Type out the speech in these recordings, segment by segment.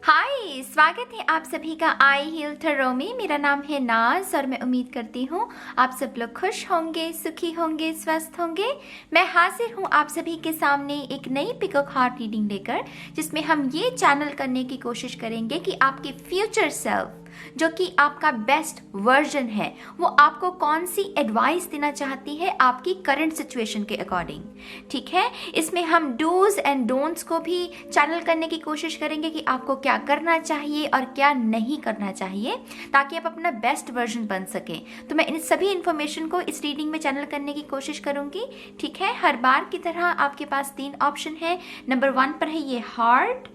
हाय, स्वागत है आप सभी का आई हील टैरो में। मेरा नाम है नाज और मैं उम्मीद करती हूँ आप सब लोग खुश होंगे, सुखी होंगे, स्वस्थ होंगे। मैं हाजिर हूँ आप सभी के सामने एक नई पिकॉक हार्ट रीडिंग लेकर, जिसमें हम ये चैनल करने की कोशिश करेंगे कि आपके फ्यूचर सेल्फ जो कि आपका बेस्ट वर्जन है, वो आपको कौन सी एडवाइस देना चाहती है आपकी करंट सिचुएशन के अकॉर्डिंग। ठीक है, इसमें हम डूज एंड डोंट्स को भी चैनल करने की कोशिश करेंगे कि आपको क्या करना चाहिए और क्या नहीं करना चाहिए, ताकि आप अपना बेस्ट वर्जन बन सकें। तो मैं इन सभी इंफॉर्मेशन को इस रीडिंग में चैनल करने की कोशिश करूंगी। ठीक है, हर बार की तरह आपके पास 3 ऑप्शन है। नंबर 1 पर है ये हार्ट,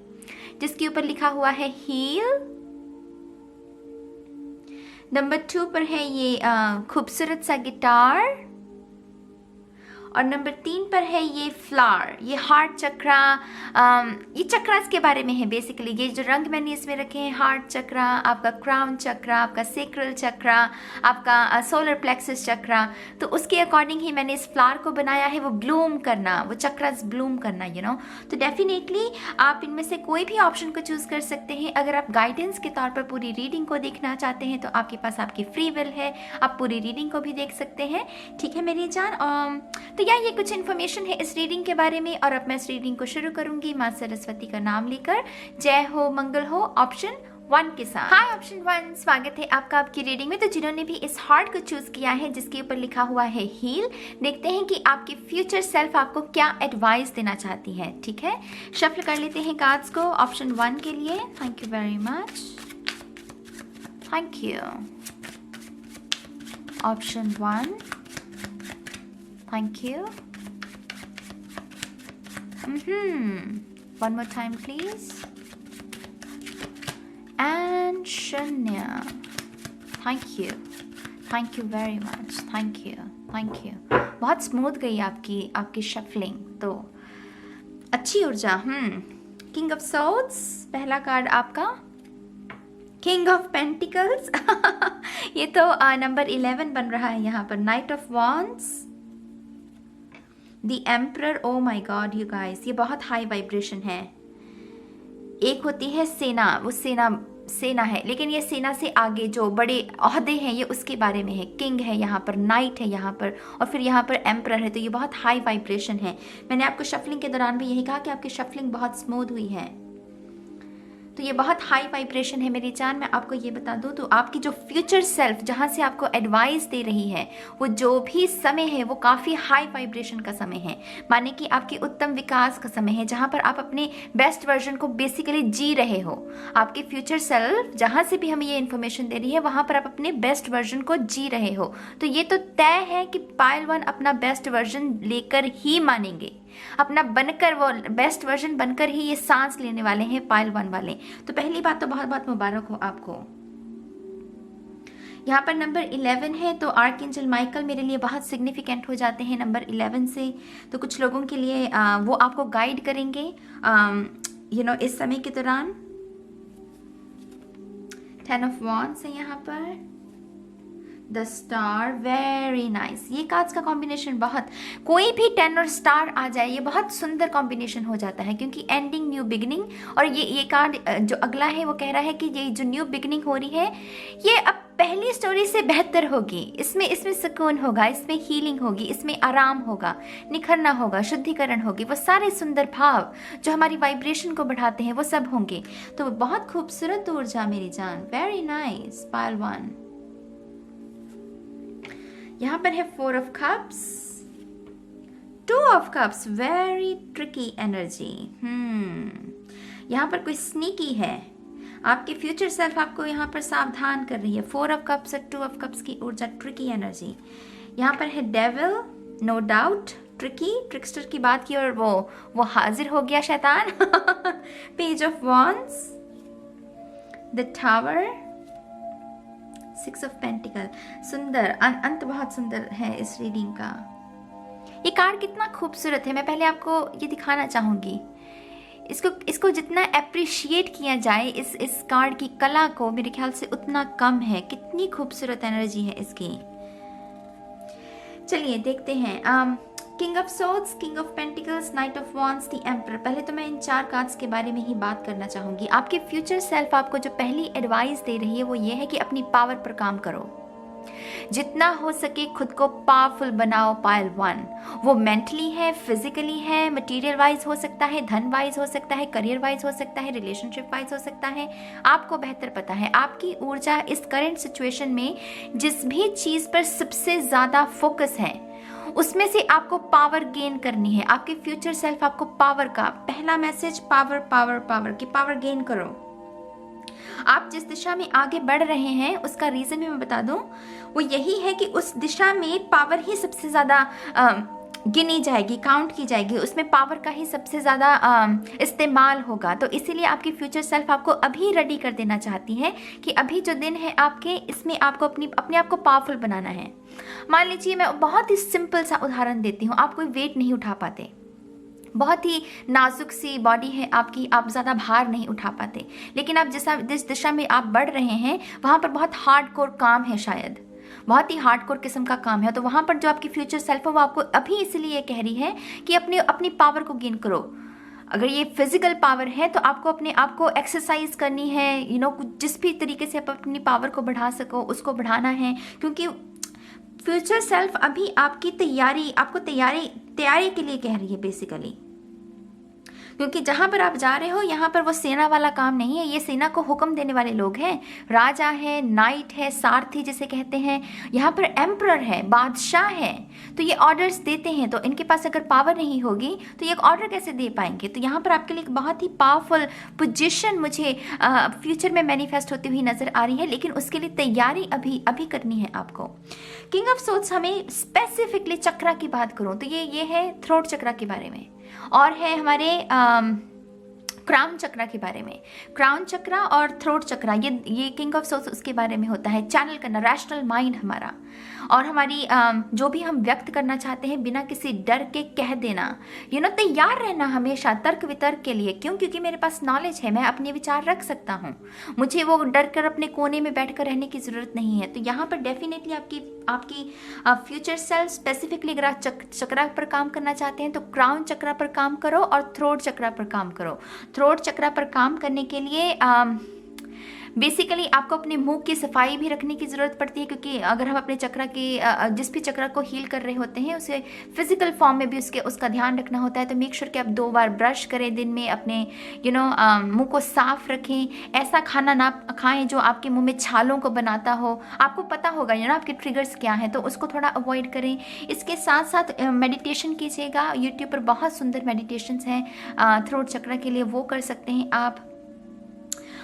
जिसके ऊपर लिखा हुआ है हील। नंबर 2 पर है ये खूबसूरत सा गिटार। और नंबर 3 पर है ये फ्लावर, ये हार्ट चक्रा। ये चक्रास के बारे में है बेसिकली। ये जो रंग मैंने इसमें रखे हैं, हार्ट चक्रा, आपका क्राउन चक्रा, आपका सेक्रल चक्रा, आपका सोलर प्लेक्सस चक्रा, तो उसके अकॉर्डिंग ही मैंने इस फ्लावर को बनाया है। वो ब्लूम करना, वो चक्रास ब्लूम करना, यू नो। तो डेफिनेटली आप इनमें से कोई भी ऑप्शन को चूज कर सकते हैं। अगर आप गाइडेंस के तौर पर पूरी रीडिंग को देखना चाहते हैं तो आपके पास आपकी फ्री विल है, आप पूरी रीडिंग को भी देख सकते हैं। ठीक है मेरी जान। तो ये कुछ इन्फॉर्मेशन है इस रीडिंग के बारे में। और अब मैं इस रीडिंग को शुरू करूंगी माँ सरस्वती का नाम लेकर। जय हो, मंगल हो, ऑप्शन 1 के साथ। हाय ऑप्शन 1, स्वागत है आपका आपकी रीडिंग में। तो जिन्होंने भी इस हार्ट को चूज किया है जिसके ऊपर लिखा हुआ है हील, देखते हैं कि आपकी फ्यूचर सेल्फ आपको क्या एडवाइस देना चाहती है। ठीक है, शफल कर लेते हैं कार्ड्स को ऑप्शन 1 के लिए। Thank you very much, thank you. Option 1, thank you. One more time please. And Shanya. Thank you. Thank you very much. Thank you. Thank you. बहुत स्मूथ गई आपकी शफलिंग, तो अच्छी ऊर्जा। किंग ऑफ सोर्ड्स पहला card आपका, king of pentacles ये तो नंबर 11 बन रहा है यहाँ पर। Knight of wands, the emperor. Oh my god you guys, ये बहुत हाई वाइब्रेशन है। एक होती है सेना, वो सेना है, लेकिन ये सेना से आगे जो बड़े ओहदे हैं ये उसके बारे में है। किंग है यहाँ पर, नाइट है यहाँ पर, और फिर यहाँ पर एम्परर है। तो ये बहुत हाई वाइब्रेशन है। मैंने आपको शफलिंग के दौरान भी यही कहा कि आपकी शफलिंग बहुत स्मूथ हुई है। तो ये बहुत हाई वाइब्रेशन है मेरी जान। मैं आपको ये बता दूं, तो आपकी जो फ्यूचर सेल्फ जहाँ से आपको एडवाइस दे रही है, वो जो भी समय है वो काफ़ी हाई वाइब्रेशन का समय है। माने कि आपके उत्तम विकास का समय है, जहाँ पर आप अपने बेस्ट वर्जन को बेसिकली जी रहे हो। आपकी फ्यूचर सेल्फ जहाँ से भी हमें ये इन्फॉर्मेशन दे रही है, वहाँ पर आप अपने बेस्ट वर्जन को जी रहे हो। तो ये तो तय है कि पायल 1 अपना बेस्ट वर्जन लेकर ही मानेंगे, अपना बनकर, वो बेस्ट वर्जन बनकर ही ये सांस लेने वाले हैं पायल 1 वाले। तो पहली बात तो बहुत बहुत मुबारक हो आपको। यहाँ पर नंबर 11 है, तो आर्कएंजल माइकल मेरे लिए बहुत सिग्निफिकेंट हो जाते हैं नंबर 11 से। तो कुछ लोगों के लिए वो आपको गाइड करेंगे इस समय के दौरान। 10 ऑफ वॉन्ड्स है यहाँ पर, द स्टार, वेरी नाइस। ये कार्ड्स का कॉम्बिनेशन बहुत, कोई भी 10 और स्टार आ जाए ये बहुत सुंदर कॉम्बिनेशन हो जाता है, क्योंकि एंडिंग, न्यू बिगिनिंग। और ये कार्ड जो अगला है वो कह रहा है कि ये जो न्यू बिगिनिंग हो रही है ये अब पहली स्टोरी से बेहतर होगी। इसमें सुकून होगा, इसमें हीलिंग होगी, इसमें आराम होगा, निखरना होगा, शुद्धिकरण होगी। वो सारे सुंदर भाव जो हमारी वाइब्रेशन को बढ़ाते हैं वो सब होंगे। तो बहुत खूबसूरत ऊर्जा मेरी जान, वेरी नाइस पायल 1। यहाँ पर है 4 of cups, 2 of cups, very tricky energy. यहाँ पर कोई स्नीकी है। आपके फ्यूचर सेल्फ आपको यहाँ पर सावधान कर रही है। 4 ऑफ कप्स और 2 ऑफ कप्स की ऊर्जा, ट्रिकी एनर्जी। यहाँ पर है डेविल, नो डाउट, ट्रिकी, ट्रिकस्टर की बात की और वो हाजिर हो गया शैतान। Page of wands, the tower, 6 of pentacle. सुंदर अंत बहुत सुंदर है इस रीडिंग का। ये कार्ड कितना खूबसूरत है, मैं पहले आपको ये दिखाना चाहूंगी। इसको जितना अप्रिशिएट किया जाए इस कार्ड की कला को, मेरे ख्याल से उतना कम है। कितनी खूबसूरत एनर्जी है इसकी। चलिए देखते हैं। King of swords, king of pentacles, night of wands, the emperor. पहले तो मैं इन 4 कार्ड्स के बारे में ही बात करना चाहूंगी। आपके फ्यूचर सेल्फ आपको जो पहली एडवाइस दे रही है वो ये है कि अपनी पावर पर काम करो, जितना हो सके खुद को पावरफुल बनाओ। पाइल 1 वो मेंटली है, फिजिकली है, मटेरियल वाइज हो सकता है, धन वाइज हो सकता है, करियर वाइज हो सकता है, रिलेशनशिप वाइज हो सकता है। आपको बेहतर पता है आपकी ऊर्जा इस करंट सिचुएशन में जिस भी चीज पर सबसे ज्यादा फोकस है उसमें से आपको पावर गेन करनी है। आपके फ्यूचर सेल्फ आपको पावर का पहला मैसेज, पावर पावर पावर की पावर गेन करो। आप जिस दिशा में आगे बढ़ रहे हैं उसका रीजन भी मैं बता दूं, वो यही है कि उस दिशा में पावर ही सबसे ज्यादा गिनी जाएगी, काउंट की जाएगी, उसमें पावर का ही सबसे ज़्यादा इस्तेमाल होगा। तो इसीलिए आपकी फ्यूचर सेल्फ आपको अभी रेडी कर देना चाहती है कि अभी जो दिन है आपके, इसमें आपको अपने आप को पावरफुल बनाना है। मान लीजिए मैं बहुत ही सिंपल सा उदाहरण देती हूँ, आप कोई वेट नहीं उठा पाते, बहुत ही नाजुक सी बॉडी है आपकी, आप ज़्यादा भार नहीं उठा पाते, लेकिन आप जिस दिशा में आप बढ़ रहे हैं वहाँ पर बहुत हार्डकोर काम है, शायद बहुत ही हार्डकोर किस्म का काम है। तो वहाँ पर जो आपकी फ्यूचर सेल्फ है वो आपको अभी इसलिए कह रही है कि अपनी पावर को गेन करो। अगर ये फिजिकल पावर है तो आपको अपने आप को एक्सरसाइज करनी है, जिस भी तरीके से आप अपनी पावर को बढ़ा सको उसको बढ़ाना है, क्योंकि फ्यूचर सेल्फ अभी आपकी तैयारी के लिए कह रही है बेसिकली। क्योंकि जहां पर आप जा रहे हो यहाँ पर वो सेना वाला काम नहीं है, ये सेना को हुक्म देने वाले लोग हैं। राजा है, नाइट है, सारथी जिसे कहते हैं, यहाँ पर एम्परर है, बादशाह है। तो ये ऑर्डर्स देते हैं, तो इनके पास अगर पावर नहीं होगी तो ये ऑर्डर कैसे दे पाएंगे। तो यहाँ पर आपके लिए एक बहुत ही पावरफुल पोजीशन मुझे फ्यूचर में मैनिफेस्ट होती हुई नजर आ रही है, लेकिन उसके लिए तैयारी अभी करनी है आपको। किंग ऑफ सोर्ड्स हमें स्पेसिफिकली चक्रा की बात करूँ तो ये है थ्रोट चक्रा के बारे में, और है हमारे क्राउन चक्रा के बारे में। क्राउन चक्रा और थ्रोट चक्रा ये किंग ऑफ सोर्ड्स उसके बारे में होता है, चैनल करना, रैशनल माइंड हमारा, और हमारी जो भी हम व्यक्त करना चाहते हैं बिना किसी डर के कह देना, तैयार रहना हमेशा तर्क वितर्क के लिए। क्यों? क्योंकि मेरे पास नॉलेज है, मैं अपने विचार रख सकता हूँ, मुझे वो डर कर अपने कोने में बैठ कर रहने की जरूरत नहीं है। तो यहाँ पर डेफिनेटली आपकी फ्यूचर सेल्फ स्पेसिफिकली अगर आप चक्रा पर काम करना चाहते हैं तो क्राउन चक्रा पर काम करो और थ्रोट चक्रा पर काम करो। थ्रोट चक्रा पर काम करने के लिए बेसिकली आपको अपने मुंह की सफाई भी रखने की ज़रूरत पड़ती है, क्योंकि अगर हम अपने चक्रा के जिस भी चक्रा को हील कर रहे होते हैं उसे फिजिकल फॉर्म में भी उसका ध्यान रखना होता है। तो मेक श्योर कि आप 2 बार ब्रश करें दिन में, अपने मुंह को साफ रखें, ऐसा खाना ना खाएं जो आपके मुंह में छालों को बनाता हो। आपको पता होगा आपके ट्रिगर्स क्या हैं, तो उसको थोड़ा अवॉइड करें। इसके साथ साथ मेडिटेशन कीजिएगा, यूट्यूब पर बहुत सुंदर मेडिटेशंस हैं थ्रोट चक्रा के लिए, वो कर सकते हैं आप।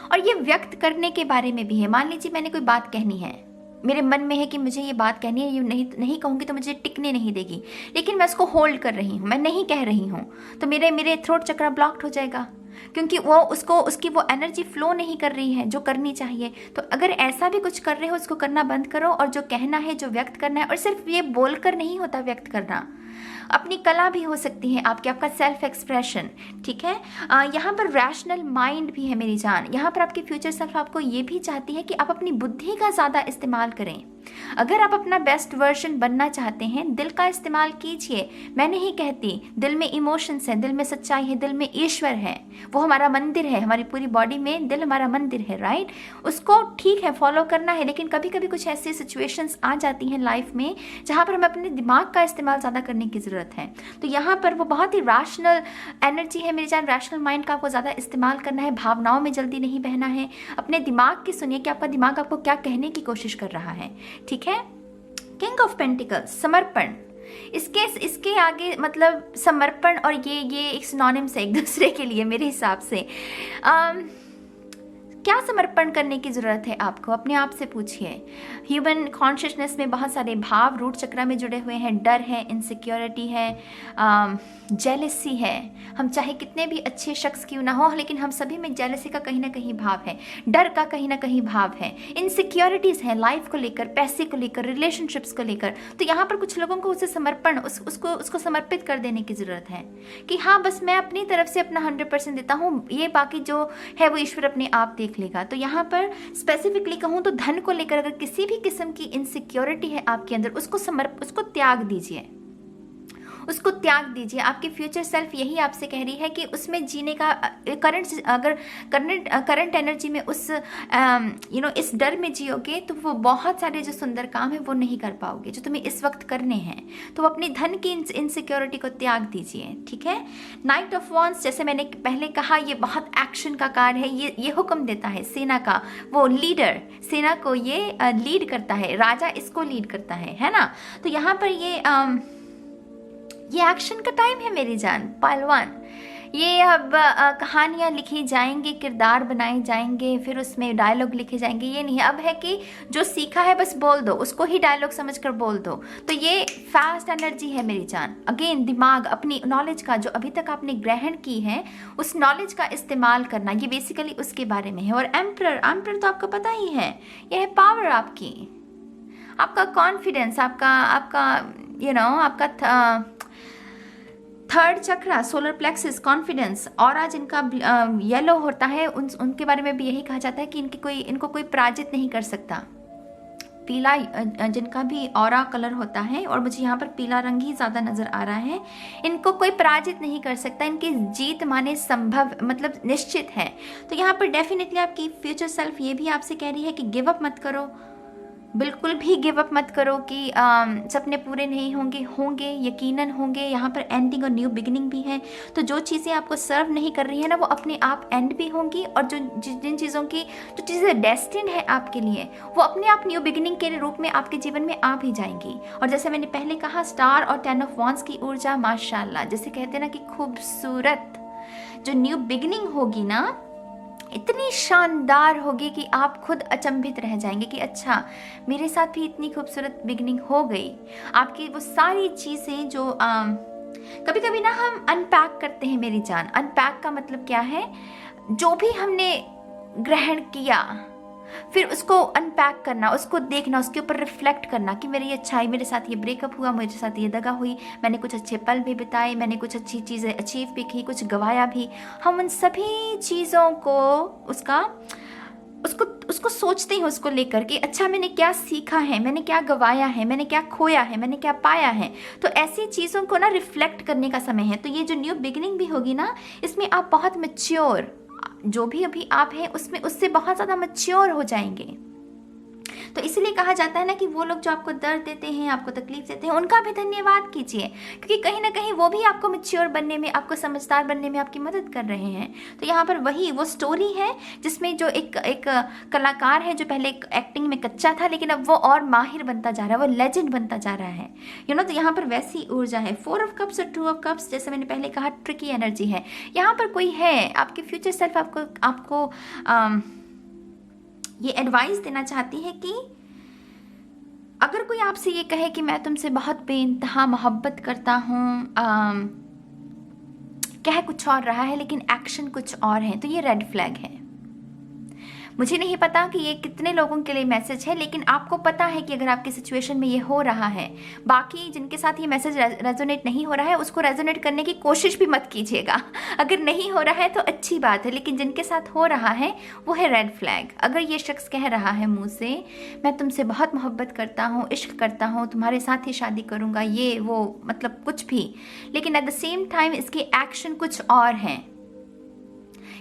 और ये व्यक्त करने के बारे में भी है। मान लीजिए मैंने कोई बात कहनी है, मेरे मन में है कि मुझे ये बात कहनी है, ये नहीं कहूँगी तो मुझे टिकने नहीं देगी, लेकिन मैं इसको होल्ड कर रही हूँ, मैं नहीं कह रही हूँ, तो मेरे थ्रोट चक्रा ब्लॉक्ड हो जाएगा, क्योंकि वो उसकी वो एनर्जी फ्लो नहीं कर रही है जो करनी चाहिए। तो अगर ऐसा भी कुछ कर रहे हो उसको करना बंद करो, और जो कहना है, जो व्यक्त करना है, और सिर्फ ये बोलकर नहीं होता व्यक्त करना, अपनी कला भी हो सकती है आपका सेल्फ एक्सप्रेशन, ठीक है। यहाँ पर रैशनल माइंड भी है मेरी जान। यहाँ पर आपकी फ्यूचर सेल्फ आपको ये भी चाहती है कि आप अपनी बुद्धि का ज़्यादा इस्तेमाल करें। अगर आप अपना बेस्ट वर्जन बनना चाहते हैं, दिल का इस्तेमाल कीजिए। मैं नहीं कहती, दिल में इमोशंस हैं, दिल में सच्चाई है, दिल में ईश्वर है, वो हमारा मंदिर है, हमारी पूरी बॉडी में दिल हमारा मंदिर है, राइट। उसको ठीक है फॉलो करना है, लेकिन कभी कभी कुछ ऐसी सिचुएशंस आ जाती हैं लाइफ में जहाँ पर हमें अपने दिमाग का इस्तेमाल ज़्यादा करने की ज़रूरत है। तो यहाँ पर वो बहुत ही रैशनल एनर्जी है मेरी जान, रैशनल माइंड का आपको ज़्यादा इस्तेमाल करना है, भावनाओं में जल्दी नहीं बहना है। अपने दिमाग की सुनिए कि आपका दिमाग आपको क्या कहने की कोशिश कर रहा है, ठीक है। किंग ऑफ पेंटिकल्स, समर्पण, इसके आगे मतलब समर्पण और ये एक सिनोनिम्स है एक दूसरे के लिए मेरे हिसाब से। क्या समर्पण करने की ज़रूरत है आपको, अपने आप से पूछिए। ह्यूमन कॉन्शियसनेस में बहुत सारे भाव रूट चक्रा में जुड़े हुए हैं। डर है, इनसिक्योरिटी है, जेलसी है। हम चाहे कितने भी अच्छे शख्स क्यों ना हो, लेकिन हम सभी में जेलसी का कहीं ना कहीं भाव है, डर का कहीं ना कहीं भाव है, इनसिक्योरिटीज़ हैं लाइफ को लेकर, पैसे को लेकर, रिलेशनशिप्स को लेकर। तो यहाँ पर कुछ लोगों को उसे समर्पण उसको समर्पित कर देने की ज़रूरत है कि हाँ बस मैं अपनी तरफ से अपना 100% देता हूँ, ये बाकी जो है वो ईश्वर अपने आप देख लेगा। तो यहाँ पर स्पेसिफिकली कहूँ तो धन को लेकर अगर किसी भी किस्म की इनसिक्योरिटी है आपके अंदर, उसको त्याग दीजिए, उसको त्याग दीजिए। आपकी फ्यूचर सेल्फ यही आपसे कह रही है कि उसमें जीने का अगर करंट एनर्जी में उस इस डर में जियोगे तो वो बहुत सारे जो सुंदर काम है वो नहीं कर पाओगे जो तुम्हें इस वक्त करने हैं। तो अपनी धन की इनसिक्योरिटी को त्याग दीजिए, ठीक है। नाइट ऑफ वॉन्ड्स, जैसे मैंने पहले कहा, ये बहुत एक्शन का कार्ड है। ये हुक्म देता है सेना का, वो लीडर सेना को ये लीड करता है, राजा इसको लीड करता है ना। तो यहाँ पर ये एक्शन का टाइम है मेरी जान पहलवान। ये अब कहानियाँ लिखी जाएंगी, किरदार बनाए जाएंगे, फिर उसमें डायलॉग लिखे जाएंगे, ये नहीं। अब है कि जो सीखा है बस बोल दो, उसको ही डायलॉग समझकर बोल दो। तो ये फास्ट एनर्जी है मेरी जान। अगेन दिमाग, अपनी नॉलेज का जो अभी तक आपने ग्रहण की है उस नॉलेज का इस्तेमाल करना, ये बेसिकली उसके बारे में है। और एम्परर तो आपको पता ही है, यह है पावर आपकी, आपका कॉन्फिडेंस, आपका थर्ड चक्रा, सोलर प्लेक्सिस, कॉन्फिडेंस। और जिनका येलो होता है उनके बारे में भी यही कहा जाता है कि इनको कोई पराजित नहीं कर सकता। पीला जिनका भी ऑरा कलर होता है, और मुझे यहाँ पर पीला रंग ही ज़्यादा नज़र आ रहा है, इनको कोई पराजित नहीं कर सकता। इनकी जीत माने संभव, मतलब निश्चित है। तो यहाँ पर डेफिनेटली आपकी फ्यूचर सेल्फ ये भी आपसे कह रही है कि गिव अप मत करो, बिल्कुल भी गिव अप मत करो कि सपने पूरे नहीं होंगे, यकीनन होंगे। यहाँ पर एंडिंग और न्यू बिगिनिंग भी है। तो जो चीज़ें आपको सर्व नहीं कर रही है ना, वो अपने आप एंड भी होंगी, और जिन चीज़ों की जो चीज़ें डेस्टिन है आपके लिए, वो अपने आप न्यू बिगिनिंग के रूप में आपके जीवन में आ भी जाएंगी। और जैसे मैंने पहले कहा, स्टार और 10 ऑफ वॉन्ड्स की ऊर्जा माशाल्लाह, जैसे कहते हैं ना कि खूबसूरत जो न्यू बिगिनिंग होगी ना, इतनी शानदार होगी कि आप खुद अचंभित रह जाएंगे कि अच्छा, मेरे साथ भी इतनी खूबसूरत बिगनिंग हो गई। आपकी वो सारी चीज़ें जो कभी कभी ना हम अनपैक करते हैं मेरी जान। अनपैक का मतलब क्या है, जो भी हमने ग्रहण किया फिर उसको अनपैक करना, उसको देखना, उसके ऊपर रिफ्लेक्ट करना कि मेरी ये अच्छाई, मेरे साथ ये ब्रेकअप हुआ, मेरे साथ ये दगा हुई, मैंने कुछ अच्छे पल भी बिताए, मैंने कुछ अच्छी चीज़ें अचीव भी की, कुछ गवाया भी। हम उन सभी चीज़ों को उसको सोचते हैं, उसको लेकर के अच्छा मैंने क्या सीखा है, मैंने क्या गवाया है, मैंने क्या खोया है, मैंने क्या पाया है। तो ऐसी चीज़ों को ना रिफ्लेक्ट करने का समय है। तो ये जो न्यू बिगिनिंग भी होगी ना, इसमें आप बहुत मैच्योर, जो भी अभी आप हैं उसमें उससे बहुत ज़्यादा मैच्योर हो जाएंगे। तो इसलिए कहा जाता है ना कि वो लोग जो आपको दर्द देते हैं, आपको तकलीफ देते हैं, उनका भी धन्यवाद कीजिए, क्योंकि कहीं ना कहीं वो भी आपको मैच्योर बनने में, आपको समझदार बनने में आपकी मदद कर रहे हैं। तो यहाँ पर वही वो स्टोरी है जिसमें जो एक कलाकार है जो पहले एक्टिंग में कच्चा था, लेकिन अब वो और माहिर बनता जा रहा है, वो लेजेंड बनता जा रहा है, तो यहाँ पर वैसी ऊर्जा है। 4 ऑफ कप्स और 2 ऑफ कप्स, जैसे मैंने पहले कहा, ट्रिकी एनर्जी है। यहाँ पर कोई है, आपकी फ्यूचर सेल्फ आपको ये एडवाइस देना चाहती है कि अगर कोई आपसे ये कहे कि मैं तुमसे बहुत बेइंतहा मोहब्बत करता हूँ, कह कुछ और रहा है लेकिन एक्शन कुछ और है, तो ये रेड फ्लैग है। मुझे नहीं पता कि ये कितने लोगों के लिए मैसेज है, लेकिन आपको पता है कि अगर आपकी सिचुएशन में ये हो रहा है, बाकी जिनके साथ ये मैसेज रेजोनेट नहीं हो रहा है उसको रेजोनेट करने की कोशिश भी मत कीजिएगा। अगर नहीं हो रहा है तो अच्छी बात है, लेकिन जिनके साथ हो रहा है वो है रेड फ्लैग। अगर ये शख्स कह रहा है मुँह से, मैं तुमसे बहुत मोहब्बत करता हूँ, इश्क करता हूँ, तुम्हारे साथ ही शादी करूँगा, ये वो मतलब कुछ भी, लेकिन एट द सेम टाइम इसके एक्शन कुछ और हैं।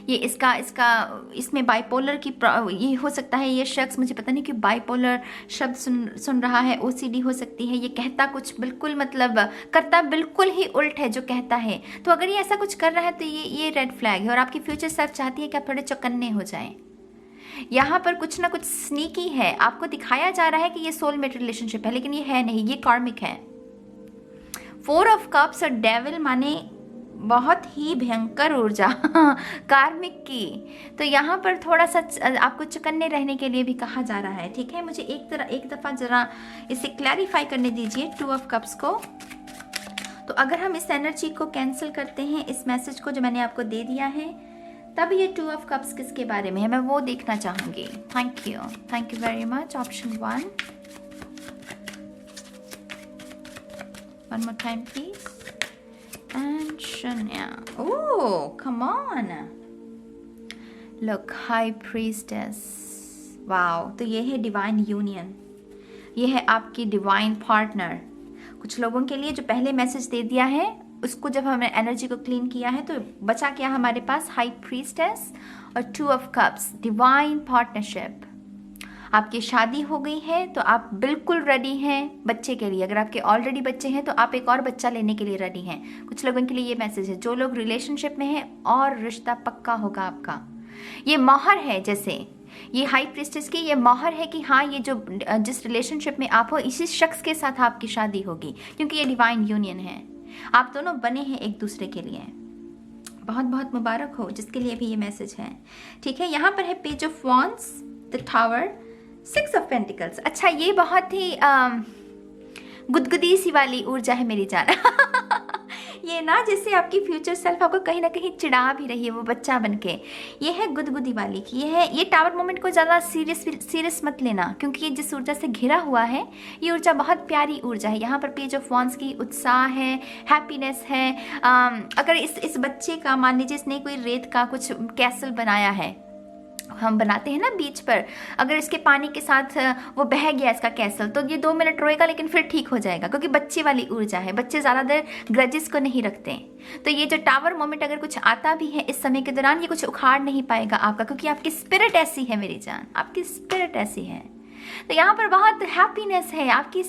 ये इसमें बाइपोलर की ये हो सकता है, ये शख्स, मुझे पता नहीं कि बाइपोलर शब्द सुन रहा है, ओसीडी हो सकती है। ये कहता कुछ बिल्कुल, मतलब करता बिल्कुल ही उल्ट है जो कहता है। तो अगर ये ऐसा कुछ कर रहा है तो ये रेड फ्लैग है। और आपकी फ्यूचर सेल्फ चाहती है कि आप थोड़े चौकन्ने हो जाएं। यहाँ पर कुछ ना कुछ स्नीकी है, आपको दिखाया जा रहा है कि ये सोलमेट रिलेशनशिप है, लेकिन ये है नहीं, ये कार्मिक है। 4 ऑफ कप्स और डेविल माने बहुत ही भयंकर ऊर्जा कार्मिक की। तो यहाँ पर थोड़ा सा आपको चौकन्ने रहने के लिए भी कहा जा रहा है, ठीक है। मुझे एक दफ़ा ज़रा इसे क्लैरिफाई करने दीजिए 2 ऑफ कप्स को। तो अगर हम इस एनर्जी को कैंसिल करते हैं, इस मैसेज को जो मैंने आपको दे दिया है, तब ये 2 ऑफ कप्स किसके बारे में है, मैं वो देखना चाहूँगी। Thank you very much. Option 1, one more time please. And Shanya. Oh, come on. Look, High Priestess. Wow. तो ये है डिवाइन यूनियन, ये है आपकी डिवाइन पार्टनर। कुछ लोगों के लिए जो पहले मैसेज दे दिया है उसको जब हमने एनर्जी को क्लीन किया है तो बचा क्या हमारे पास, हाई प्रीस्टेस और 2 ऑफ कप्स, डिवाइन पार्टनरशिप। आपकी शादी हो गई है तो आप बिल्कुल रेडी हैं बच्चे के लिए। अगर आपके ऑलरेडी बच्चे हैं तो आप एक और बच्चा लेने के लिए रेडी हैं। कुछ लोगों के लिए ये मैसेज है। जो लोग रिलेशनशिप में हैं और रिश्ता पक्का होगा आपका। ये मोहर है, जैसे ये हाई प्रीस्टेस की ये मोहर है कि हाँ, ये जो जिस रिलेशनशिप में आप हो इसी शख्स के साथ आपकी शादी होगी, क्योंकि ये डिवाइन यूनियन है। आप दोनों बने हैं एक दूसरे के लिए। बहुत बहुत मुबारक हो जिसके लिए भी ये मैसेज है। ठीक है, यहाँ पर है page of wands, the tower, 6 of pentacles. अच्छा, ये बहुत ही गुदगुदी सी वाली ऊर्जा है मेरी जान। ये ना जैसे आपकी फ्यूचर सेल्फ आपको कहीं ना कहीं चिढ़ा भी रही है वो बच्चा बनके। ये है गुदगुदी वाली की। ये टावर मोमेंट को ज़्यादा सीरियस मत लेना, क्योंकि ये जिस ऊर्जा से घिरा हुआ है ये ऊर्जा बहुत प्यारी ऊर्जा है। यहाँ पर पेज ऑफ वॉन्ड्स की उत्साह है, हैप्पीनेस है। अगर इस बच्चे का, मान लीजिए इसने कोई रेत का कुछ कैसल बनाया है, हम बनाते हैं ना बीच पर, अगर इसके पानी के साथ वो बह गया इसका कैसल, तो ये 2 मिनट रोएगा लेकिन फिर ठीक हो जाएगा, क्योंकि बच्चे वाली ऊर्जा है। बच्चे ज़्यादा देर ग्रजेस को नहीं रखते। तो ये जो टावर मोमेंट अगर कुछ आता भी है इस समय के दौरान, ये कुछ उखाड़ नहीं पाएगा आपका, क्योंकि आपकी स्पिरिट ऐसी है मेरी जान, आपकी स्पिरिट ऐसी है। तो यहाँ पर बहुत हैप्पीनेस है। आपकी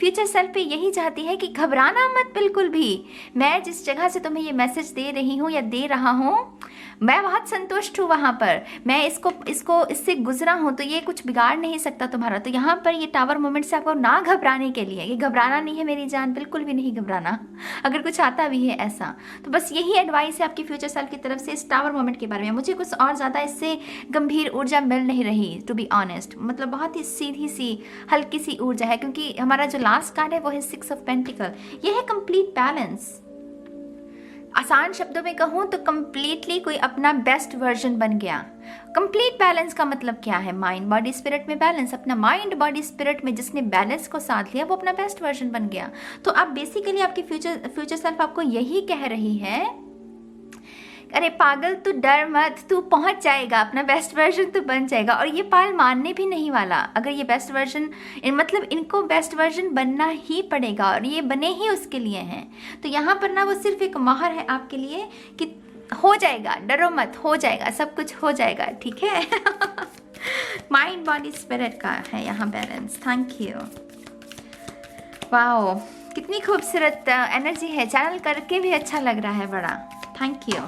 फ्यूचर सेल्फ पे यही चाहती है कि घबराना मत बिल्कुल भी। मैं जिस जगह से तुम्हें ये मैसेज दे रही हूँ या दे रहा हूँ, मैं बहुत संतुष्ट हूँ वहाँ पर। मैं इससे गुजरा हूँ, तो ये कुछ बिगाड़ नहीं सकता तुम्हारा। तो यहाँ पर ये टावर मोमेंट से आपको ना घबराने के लिए, ये घबराना नहीं है मेरी जान, बिल्कुल भी नहीं घबराना अगर कुछ आता भी है ऐसा। तो बस यही एडवाइस है आपकी फ्यूचर सेल्फ की तरफ से इस टावर मोमेंट के बारे में। मुझे कुछ और ज़्यादा इससे गंभीर ऊर्जा मिल नहीं रही, टू बी ऑनेस्ट। मतलब बहुत ही सीधी सी हल्की सी ऊर्जा है, क्योंकि हमारा जो लास्ट कार्ड है वो है 6 ऑफ पेंटिकल। ये है कंप्लीट बैलेंस। आसान शब्दों में कहूँ तो कंप्लीटली कोई अपना बेस्ट वर्जन बन गया। कंप्लीट बैलेंस का मतलब क्या है? माइंड बॉडी स्पिरिट में बैलेंस। अपना माइंड बॉडी स्पिरिट में जिसने बैलेंस को साध लिया वो अपना बेस्ट वर्जन बन गया। तो अब बेसिकली आपकी फ्यूचर सेल्फ आपको यही कह रही है, अरे पागल तू डर मत, तू पहुंच जाएगा, अपना बेस्ट वर्जन तो बन जाएगा। और ये पाल मानने भी नहीं वाला। अगर ये बेस्ट वर्जन, मतलब इनको बेस्ट वर्जन बनना ही पड़ेगा और ये बने ही उसके लिए हैं। तो यहाँ पर ना वो सिर्फ एक मोहर है आपके लिए कि हो जाएगा, डरो मत, हो जाएगा, सब कुछ हो जाएगा, ठीक है। माइंड बॉडी स्पिरिट का है यहाँ बैलेंस। Thank you. वाओ, कितनी खूबसूरत एनर्जी है। चैनल करके भी अच्छा लग रहा है बड़ा। Thank you.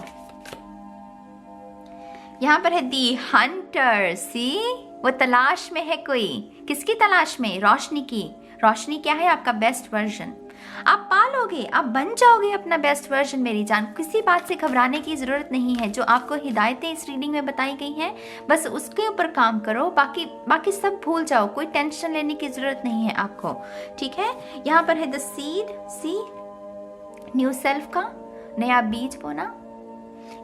यहाँ पर है दी हंटर। सी, वो तलाश में है कोई। किसकी तलाश में? रोशनी की। रोशनी क्या है? आपका बेस्ट वर्जन। आप पालोगे, आप बन जाओगे अपना बेस्ट वर्जन मेरी जान। किसी बात से घबराने की ज़रूरत नहीं है। जो आपको हिदायतें इस रीडिंग में बताई गई हैं बस उसके ऊपर काम करो, बाकी सब भूल जाओ। कोई टेंशन लेने की ज़रूरत नहीं है आपको, ठीक है। यहाँ पर है the seed. See, new self का नया बीज बोना।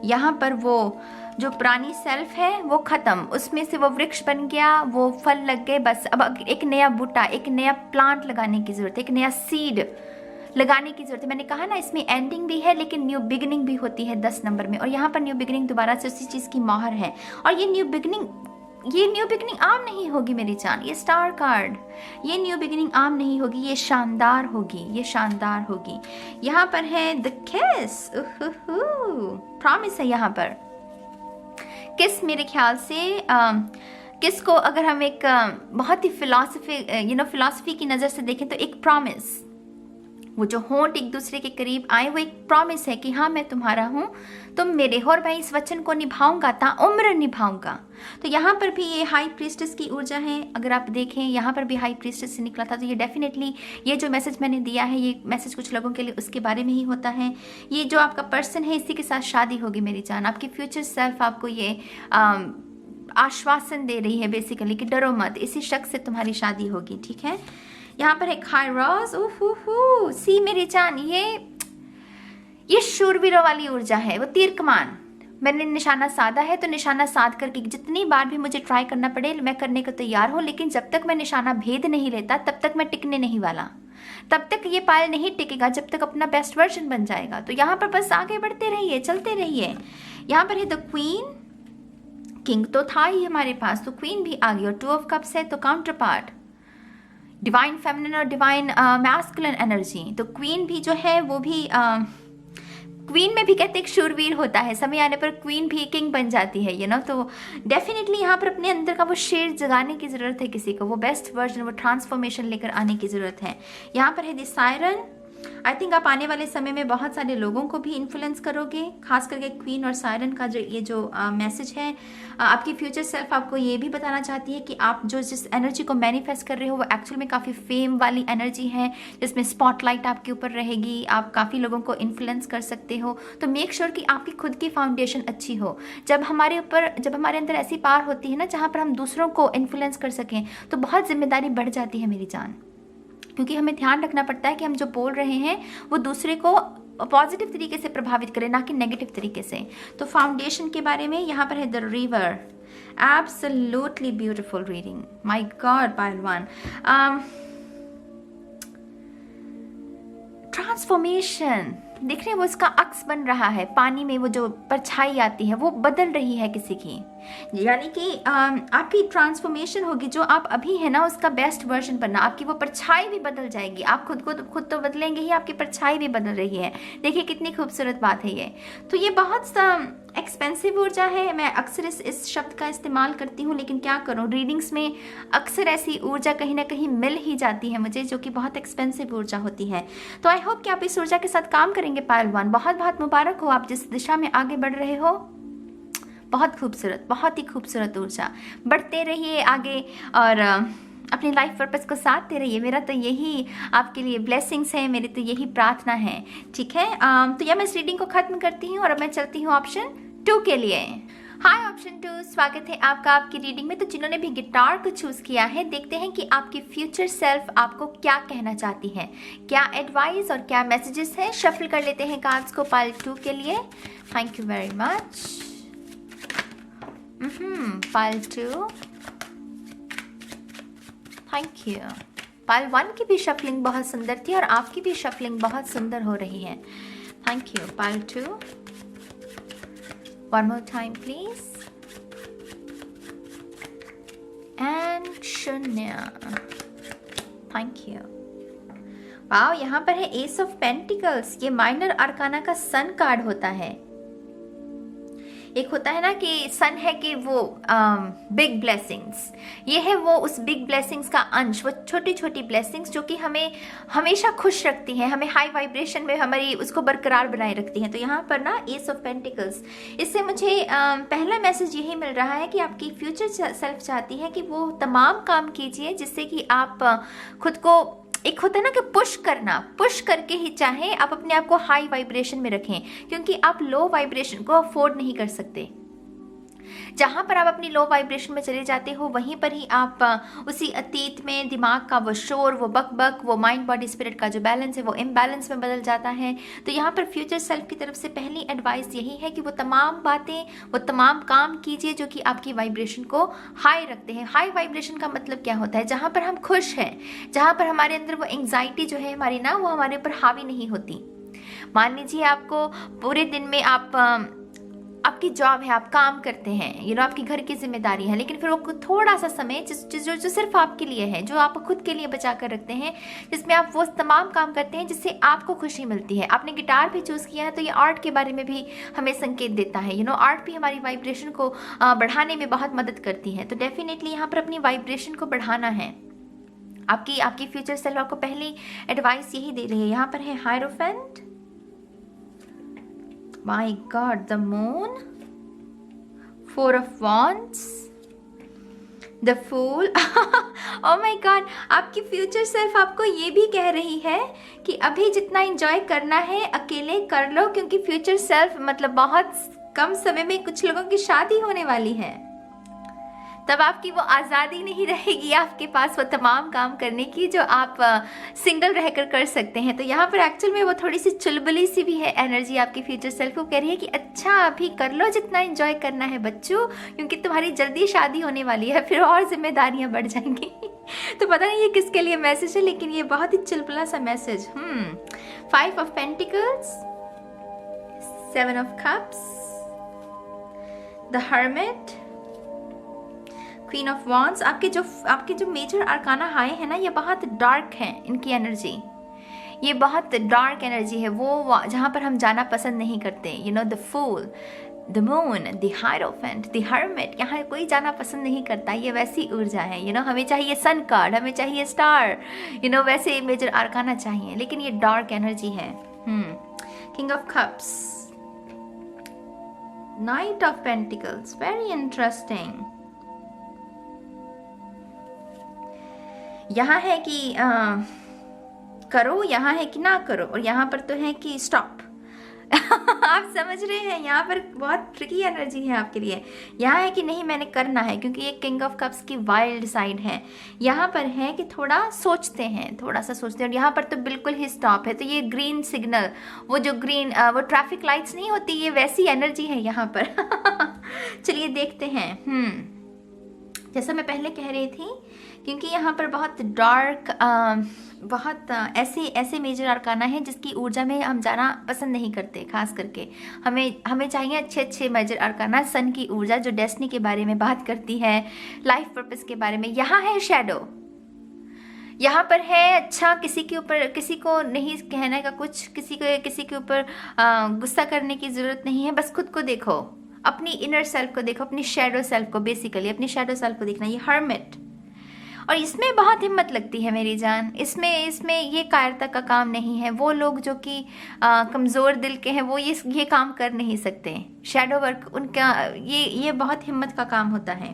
यहाँ पर वो जो पुरानी सेल्फ है वो खत्म, उसमें से वो वृक्ष बन गया, वो फल लग गए। बस अब एक नया बूटा, एक नया प्लांट लगाने की जरूरत है, एक नया सीड लगाने की जरूरत है। मैंने कहा ना इसमें एंडिंग भी है लेकिन न्यू बिगिनिंग भी होती है 10 नंबर में। और यहाँ पर न्यू बिगिनिंग दोबारा से उसी चीज़ की मोहर है। और ये न्यू बिगिनिंग आम नहीं होगी मेरी जान। ये स्टार कार्ड, ये न्यू बिगिनिंग आम नहीं होगी, ये शानदार होगी, ये शानदार होगी। यहाँ पर है द किस। प्रॉमिस है यहाँ पर। किस मेरे ख्याल से किस को अगर हम एक बहुत ही फिलॉसफी की नज़र से देखें तो एक प्रॉमिस, वो जो होंठ एक दूसरे के करीब आए वो एक प्रॉमिस है कि हाँ मैं तुम्हारा हूँ, तुम मेरे हो, और मैं इस वचन को निभाऊंगा, ताउम्र निभाऊंगा। तो यहाँ पर भी ये हाई प्रीस्टेस की ऊर्जा है। अगर आप देखें यहाँ पर भी हाई प्रीस्टेस से निकला था, तो ये डेफिनेटली ये जो मैसेज मैंने दिया है ये मैसेज कुछ लोगों के लिए उसके बारे में ही होता है। ये जो आपका पर्सन है इसी के साथ शादी होगी मेरी जान। आपकी फ्यूचर सेल्फ आपको ये आश्वासन दे रही है बेसिकली कि डरो मत, इसी शख्स से तुम्हारी शादी होगी, ठीक है। यहाँ पर है काइरोस। सी मेरी जान, ये शूरवीरों वाली ऊर्जा है, वो तीर कमान। मैंने निशाना साधा है तो निशाना साध करके जितनी बार भी मुझे ट्राई करना पड़े मैं करने को तैयार हूँ, लेकिन जब तक मैं निशाना भेद नहीं लेता तब तक मैं टिकने नहीं वाला। तब तक ये पायल नहीं टिकेगा जब तक अपना बेस्ट वर्जन बन जाएगा। तो यहाँ पर बस आगे बढ़ते रहिए, चलते रहिए। यहाँ पर है द क्वीन। किंग तो था ही हमारे पास, तो क्वीन भी आ गई और 2 ऑफ कप्स है तो काउंटर पार्ट। डिवाइन फेमिनिन और डिवाइन मैस्कुलिन एनर्जी। तो क्वीन भी जो है वो भी क्वीन में भी कहते हैं शूरवीर होता है, समय आने पर क्वीन भी किंग बन जाती है, तो डेफिनेटली यहाँ पर अपने अंदर का वो शेर जगाने की ज़रूरत है किसी को, वो बेस्ट वर्जन, वो ट्रांसफॉर्मेशन लेकर आने की ज़रूरत है। यहाँ पर है द सायरन। आई थिंक आप आने वाले समय में बहुत सारे लोगों को भी इन्फ्लुएंस करोगे, खास करके क्वीन और सायरन का जो मैसेज है, आपकी फ्यूचर सेल्फ आपको ये भी बताना चाहती है कि आप जो जिस एनर्जी को मैनिफेस्ट कर रहे हो वो एक्चुअल में काफ़ी फेम वाली एनर्जी है, जिसमें स्पॉटलाइट आपके ऊपर रहेगी, आप काफ़ी लोगों को इन्फ्लुएंस कर सकते हो। तो मेक श्योर कि आपकी खुद की फाउंडेशन अच्छी हो। जब हमारे अंदर ऐसी पावर होती है ना जहाँ पर हम दूसरों को इन्फ्लुएंस कर सकें, तो बहुत जिम्मेदारी बढ़ जाती है मेरी जान, क्योंकि हमें ध्यान रखना पड़ता है कि हम जो बोल रहे हैं वो दूसरे को पॉजिटिव तरीके से प्रभावित करें, ना कि नेगेटिव तरीके से। तो फाउंडेशन के बारे में यहाँ पर है the river. Absolutely beautiful reading, my God पहलवान। ट्रांसफॉर्मेशन देख रहे हैं, वो इसका अक्स बन रहा है, पानी में वो जो परछाई आती है वो बदल रही है किसी की, यानी कि आपकी ट्रांसफॉर्मेशन होगी। जो आप अभी है ना उसका बेस्ट वर्जन बनना, आपकी वो परछाई भी बदल जाएगी। आप खुद तो बदलेंगे ही, आपकी परछाई भी बदल रही है। देखिए कितनी खूबसूरत बात है ये। तो ये बहुत एक्सपेंसिव ऊर्जा है, मैं अक्सर इस शब्द का इस्तेमाल करती हूँ, लेकिन क्या करूँ, रीडिंग्स में अक्सर ऐसी ऊर्जा कहीं ना कहीं मिल ही जाती है मुझे, जो कि बहुत एक्सपेंसिव ऊर्जा होती है। तो आई होप कि आप इस ऊर्जा के साथ काम करेंगे पहलवान। बहुत बहुत मुबारक हो, आप जिस दिशा में आगे बढ़ रहे हो, बहुत खूबसूरत, बहुत ही खूबसूरत ऊर्जा। बढ़ते रहिए आगे और अपनी लाइफ पर्पस को साथ दे रही है। मेरा तो यही आपके लिए ब्लेसिंग्स है, मेरी तो यही प्रार्थना है। ठीक है, तो यह मैं इस रीडिंग को खत्म करती हूँ और अब मैं चलती हूँ ऑप्शन 2 के लिए। हाय ऑप्शन 2, स्वागत है आपका आपकी रीडिंग में। तो जिन्होंने भी गिटार को चूज किया है, देखते हैं कि आपकी फ्यूचर सेल्फ आपको क्या कहना चाहती है, क्या एडवाइस और क्या मैसेजेस हैं। शफल कर लेते हैं कार्ड्स को पाइल 2 के लिए। Thank you very much. Pile 2, thank you. Pile 1 की भी शफलिंग बहुत सुंदर थी और आपकी भी शफलिंग बहुत सुंदर हो रही है। Thank you. Pile 2, one more time please, and शून्य। Thank you. वाओ, यहाँ पर है एस ऑफ पेंटिकल्स। ये माइनर आर्काना का सन कार्ड होता है। एक होता है ना कि सन है कि वो बिग ब्लेसिंग्स, ये है वो उस बिग ब्लेसिंग्स का अंश, वो छोटी छोटी ब्लेसिंग्स जो कि हमें हमेशा खुश रखती हैं, हमें हाई वाइब्रेशन में हमारी उसको बरकरार बनाए रखती हैं। तो यहाँ पर ना एस ऑफ पेंटिकल्स, इससे मुझे पहला मैसेज यही मिल रहा है कि आपकी फ्यूचर सेल्फ चाहती है कि वो तमाम काम कीजिए जिससे कि आप खुद को, एक होता है ना कि पुश करके ही चाहे आप अपने आप को हाई वाइब्रेशन में रखें, क्योंकि आप लो वाइब्रेशन को अफोर्ड नहीं कर सकते। जहाँ पर आप अपनी लो वाइब्रेशन में चले जाते हो, वहीं पर ही आप उसी अतीत में दिमाग का वो शोर, वो बक, वो माइंड बॉडी स्पिरिट का जो बैलेंस है वो इम्बैलेंस में बदल जाता है। तो यहाँ पर फ्यूचर सेल्फ की तरफ से पहली एडवाइस यही है कि वो तमाम बातें, वो तमाम काम कीजिए जो कि आपकी वाइब्रेशन को हाई रखते हैं। हाई वाइब्रेशन का मतलब क्या होता है? जहाँ पर हम खुश हैं, जहाँ पर हमारे अंदर वो एंग्जाइटी जो है हमारी ना, वो हमारे ऊपर हावी नहीं होती। मान लीजिए आपको पूरे दिन में आपकी जॉब है, आप काम करते हैं, आपकी घर की जिम्मेदारी है, लेकिन फिर वो थोड़ा सा समय जो सिर्फ आपके लिए है, जो आप खुद के लिए बचा कर रखते हैं, जिसमें आप वो तमाम काम करते हैं जिससे आपको खुशी मिलती है। आपने गिटार भी चूज़ किया है तो ये आर्ट के बारे में भी हमें संकेत देता है। आर्ट भी हमारी वाइब्रेशन को बढ़ाने में बहुत मदद करती है। तो डेफिनेटली यहाँ पर अपनी वाइब्रेशन को बढ़ाना है। आपकी फ्यूचर सेल्फ आपको पहली एडवाइस यही दे रही है। यहाँ पर है hierophant, My God, the moon, 4 of wands, the fool. Oh my God, आपकी फ्यूचर सेल्फ आपको ये भी कह रही है कि अभी जितना एंजॉय करना है अकेले कर लो, क्योंकि फ्यूचर सेल्फ मतलब बहुत कम समय में कुछ लोगों की शादी होने वाली है। तब आपकी वो आज़ादी नहीं रहेगी आपके पास वो तमाम काम करने की जो आप सिंगल रहकर कर सकते हैं। तो यहाँ पर एक्चुअल में वो थोड़ी सी चुलबुली सी भी है एनर्जी। आपकी फ्यूचर सेल्फ को कह रही है कि अच्छा अभी कर लो जितना एंजॉय करना है बच्चों, क्योंकि तुम्हारी जल्दी शादी होने वाली है, फिर और जिम्मेदारियाँ बढ़ जाएंगी। तो पता नहीं ये किसके लिए मैसेज है, लेकिन ये बहुत ही चुलबुला सा message. 5 of Pentacles, 7 of Cups, the Hermit, queen of wands, आपके जो मेजर अरकाना आए हैं ना, ये बहुत डार्क हैं, इनकी एनर्जी ये बहुत डार्क एनर्जी है, वो जहाँ पर हम जाना पसंद नहीं करते। You know, the fool, the moon, the hierophant, the hermit, यहाँ कोई जाना पसंद नहीं करता। ये वैसी ऊर्जा है। यू नो, हमें चाहिए सन कार्ड, हमें चाहिए स्टार, यू नो, वैसे मेजर आर्काना चाहिए, लेकिन ये डार्क एनर्जी है। King of cups, night of pentacles, very interesting. यहाँ है कि करो, यहाँ है कि ना करो, और यहाँ पर तो है कि स्टॉप। आप समझ रहे हैं, यहाँ पर बहुत ट्रिकी एनर्जी है आपके लिए। यहाँ है कि नहीं, मैंने करना है, क्योंकि ये किंग ऑफ कप्स की वाइल्ड साइड है। यहाँ पर है कि थोड़ा सोचते हैं, थोड़ा सा सोचते हैं, और यहाँ पर तो बिल्कुल ही स्टॉप है। तो ये ग्रीन सिग्नल, वो जो ग्रीन वो ट्रैफिक लाइट्स नहीं होती, ये वैसी एनर्जी है यहाँ पर। चलिए देखते हैं। जैसा मैं पहले कह रही थी, क्योंकि यहाँ पर बहुत डार्क, बहुत ऐसे मेजर अरकाना है जिसकी ऊर्जा में हम जाना पसंद नहीं करते। खास करके हमें चाहिए अच्छे मेजर अरकाना, सन की ऊर्जा जो डेस्टिनी के बारे में बात करती है, लाइफ पर्पस के बारे में। यहाँ है शैडो, यहाँ पर है अच्छा, किसी के ऊपर, किसी को नहीं कहने का कुछ, किसी के ऊपर गुस्सा करने की ज़रूरत नहीं है। बस खुद को देखो, अपनी इनर सेल्फ को देखो, अपनी शैडो सेल्फ को, बेसिकली अपनी शैडो सेल्फ को देखना। ये हर्मिट, और इसमें बहुत हिम्मत लगती है मेरी जान। इसमें ये कायरता का काम नहीं है। वो लोग जो कि कमज़ोर दिल के हैं, वो ये काम कर नहीं सकते। शैडो वर्क उनका ये बहुत हिम्मत का काम होता है।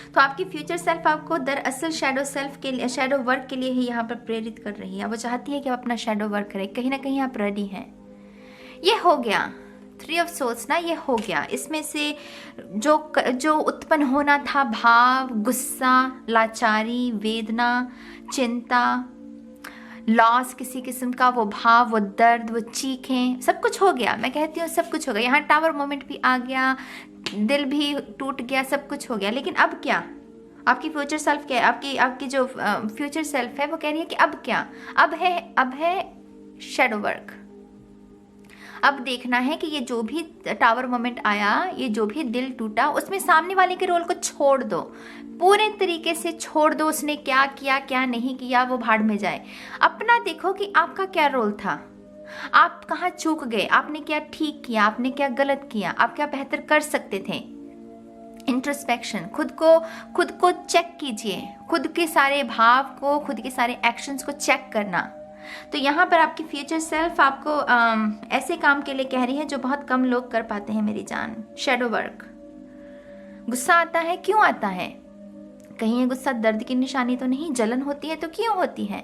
तो आपकी फ्यूचर सेल्फ आपको दरअसल शैडो सेल्फ के लिए, शैडो वर्क के लिए ही यहाँ पर प्रेरित कर रही है। वो चाहती है कि आप अपना शैडो वर्क करें। कहीं ना कहीं आप रेडी हैं। ये हो गया 3 ऑफ सोल्स ना, ये हो गया। इसमें से जो उत्पन्न होना था, भाव, गुस्सा, लाचारी, वेदना, चिंता, लॉस किसी किस्म का, वो भाव, वो दर्द, वो चीखें, सब कुछ हो गया। मैं कहती हूँ सब कुछ हो गया। यहाँ टावर मोमेंट भी आ गया, दिल भी टूट गया, सब कुछ हो गया। लेकिन अब क्या? आपकी फ्यूचर सेल्फ क्या है? आपकी जो फ्यूचर सेल्फ है वो कह रही है कि अब क्या? अब है शैडो वर्क। अब देखना है कि ये जो भी टावर मोमेंट आया, ये जो भी दिल टूटा, उसमें सामने वाले के रोल को छोड़ दो, पूरे तरीके से छोड़ दो। उसने क्या किया, क्या नहीं किया, वो भाड़ में जाए। अपना देखो कि आपका क्या रोल था, आप कहाँ चूक गए, आपने क्या ठीक किया, आपने क्या गलत किया, आप क्या बेहतर कर सकते थे। इंट्रोस्पेक्शन, खुद को चेक कीजिए, खुद के सारे भाव को, खुद के सारे एक्शंस को चेक करना। तो यहाँ पर आपकी फ्यूचर सेल्फ आपको ऐसे काम के लिए कह रही है जो बहुत कम लोग कर पाते हैं मेरी जान। Shadow work. गुस्सा आता है, क्यों आता है? कहीं ये गुस्सा दर्द की निशानी तो नहीं? जलन होती है तो क्यों होती है?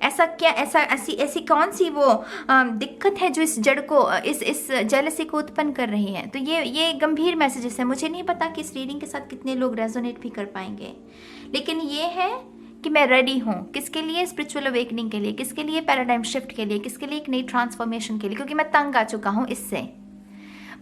ऐसी कौन सी वो दिक्कत है जो इस जड़ को, इस जेलसी को उत्पन्न कर रही है? तो ये गंभीर मैसेजेस है। मुझे नहीं पता कि इस रीडिंग के साथ कितने लोग रेजोनेट भी कर पाएंगे, लेकिन ये है कि मैं रेडी हूँ। किसके लिए? स्पिरिचुअल अवेकनिंग के लिए, किसके लिए? पैराडाइम शिफ्ट के लिए, किसके लिए? एक नई ट्रांसफॉर्मेशन के लिए, क्योंकि मैं तंग आ चुका हूँ इससे।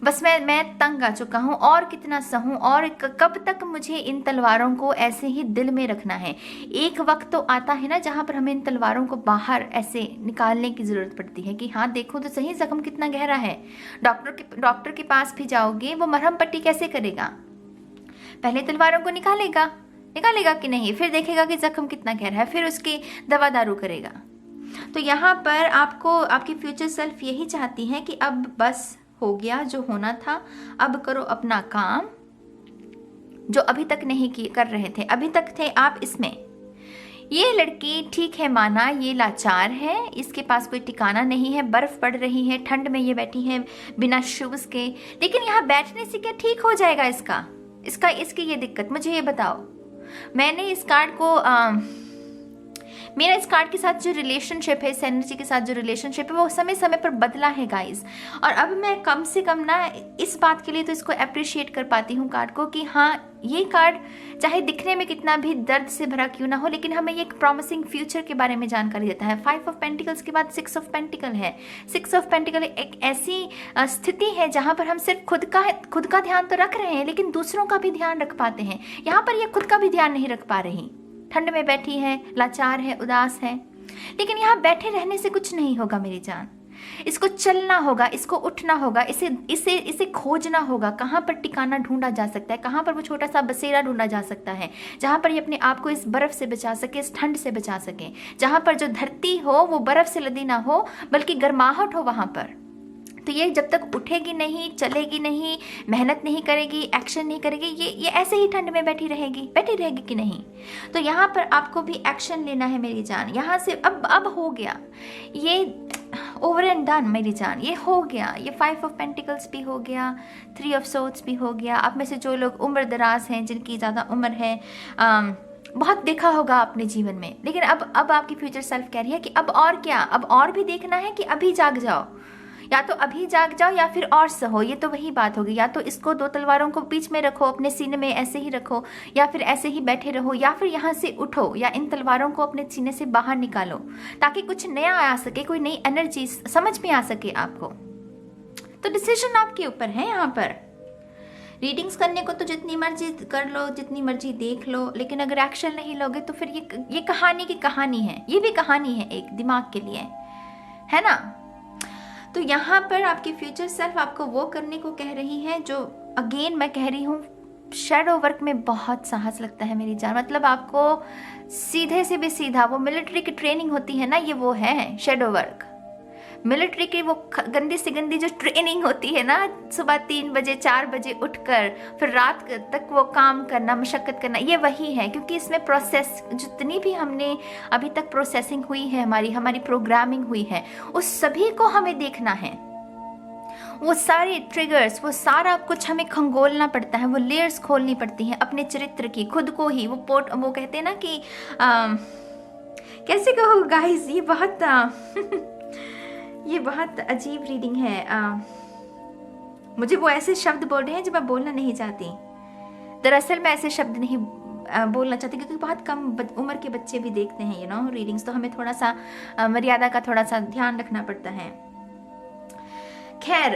बस मैं तंग आ चुका हूँ, और कितना सहूँ, और कब तक मुझे इन तलवारों को ऐसे ही दिल में रखना है? एक वक्त तो आता है ना जहाँ पर हमें इन तलवारों को बाहर ऐसे निकालने की ज़रूरत पड़ती है कि हाँ देखो तो सही ज़ख्म कितना गहरा है। डॉक्टर के पास भी जाओगे, वो मरहम पट्टी कैसे करेगा? पहले तलवारों को निकालेगा कि नहीं, फिर देखेगा कि जख्म कितना गहरा है, फिर उसकी दवा दारू करेगा। तो यहाँ पर आपकी फ्यूचर सेल्फ यही चाहती है कि अब बस हो गया जो होना था, अब करो अपना काम जो अभी तक नहीं कर रहे थे। अभी तक थे आप इसमें। ये लड़की ठीक है, माना ये लाचार है, इसके पास कोई ठिकाना नहीं है, बर्फ पड़ रही है, ठंड में ये बैठी है बिना शूज के, लेकिन यहाँ बैठने से क्या ठीक हो जाएगा इसकी ये दिक्कत? मुझे ये बताओ। मैंने इस कार्ड को मेरा इस कार्ड के साथ जो रिलेशनशिप है, इस एनर्जी के साथ जो रिलेशनशिप है, वो समय समय पर बदला है गाइस। और अब मैं कम से कम ना इस बात के लिए तो इसको अप्रिशिएट कर पाती हूँ कार्ड को, कि हाँ ये कार्ड चाहे दिखने में कितना भी दर्द से भरा क्यों ना हो, लेकिन हमें ये एक प्रॉमिसिंग फ्यूचर के बारे में जानकारी देता है। 5 ऑफ पेंटिकल्स के बाद 6 ऑफ पेंटिकल है। 6 ऑफ पेंटिकल एक ऐसी स्थिति है जहाँ पर हम सिर्फ खुद का ध्यान तो रख रहे हैं, लेकिन दूसरों का भी ध्यान रख पाते हैं। यहाँ पर ये खुद का भी ध्यान नहीं रख पा रही, ठंड में बैठी है, लाचार है, उदास है, लेकिन यहाँ बैठे रहने से कुछ नहीं होगा मेरी जान। इसको चलना होगा, इसको उठना होगा, इसे इसे इसे खोजना होगा, कहाँ पर ठिकाना ढूंढा जा सकता है, कहाँ पर वो छोटा सा बसेरा ढूंढा जा सकता है जहाँ पर ये अपने आप को इस बर्फ से बचा सके, इस ठंड से बचा सके, जहाँ पर जो धरती हो वो बर्फ से लदी ना हो बल्कि गर्माहट हो वहाँ पर। तो ये जब तक उठेगी नहीं, चलेगी नहीं, मेहनत नहीं करेगी, एक्शन नहीं करेगी, ये ऐसे ही ठंड में बैठी रहेगी कि नहीं। तो यहाँ पर आपको भी एक्शन लेना है मेरी जान। यहाँ से अब हो गया, ये ओवर एंड डन मेरी जान, ये हो गया। ये 5 ऑफ पेंटिकल्स भी हो गया, 3 ऑफ सोर्ड्स भी हो गया। आप में से जो लोग उम्र दराज हैं, जिनकी ज़्यादा उम्र है, बहुत देखा होगा अपने जीवन में, लेकिन अब आपकी फ्यूचर सेल्फ कह रही है कि अब और क्या, अब और भी देखना है कि अभी जाग जाओ, या तो अभी जाग जाओ या फिर और सहो। ये तो वही बात होगी, या तो इसको 2 तलवारों को बीच में रखो, अपने सीने में ऐसे ही रखो, या फिर ऐसे ही बैठे रहो, या फिर यहाँ से उठो, या इन तलवारों को अपने सीने से बाहर निकालो ताकि कुछ नया आ सके, कोई नई एनर्जी समझ में आ सके आपको। तो डिसीजन आपके ऊपर है। यहाँ पर रीडिंग्स करने को तो जितनी मर्जी कर लो, जितनी मर्जी देख लो, लेकिन अगर एक्शन नहीं लोगे तो फिर ये कहानी की कहानी है, ये भी कहानी है एक दिमाग के लिए, है ना। तो यहाँ पर आपकी फ्यूचर सेल्फ आपको वो करने को कह रही है जो, अगेन मैं कह रही हूँ, शैडो वर्क में बहुत साहस लगता है मेरी जान। मतलब आपको सीधे से भी सीधा, वो मिलिट्री की ट्रेनिंग होती है ना, ये वो है शैडो वर्क। मिलिट्री की वो गंदी से गंदी जो ट्रेनिंग होती है ना, सुबह 3 बजे 4 बजे उठकर फिर रात तक वो काम करना, मशक्कत करना, ये वही है। क्योंकि इसमें प्रोसेस, जितनी भी हमने अभी तक प्रोसेसिंग हुई है, हमारी प्रोग्रामिंग हुई है, उस सभी को हमें देखना है। वो सारे ट्रिगर्स, वो सारा कुछ हमें खंगोलना पड़ता है, वो लेयर्स खोलनी पड़ती हैं अपने चरित्र की, खुद को ही। वो कहते हैं ना कि कैसे कहो गाइस, ये बहुत अजीब रीडिंग है। मुझे वो ऐसे शब्द बोल रहे हैं जो मैं बोलना नहीं चाहती। दरअसल मैं ऐसे शब्द नहीं बोलना चाहती, क्योंकि बहुत कम उम्र के बच्चे भी देखते हैं रीडिंग्स, तो हमें थोड़ा सा मर्यादा का थोड़ा सा ध्यान रखना पड़ता है। खैर,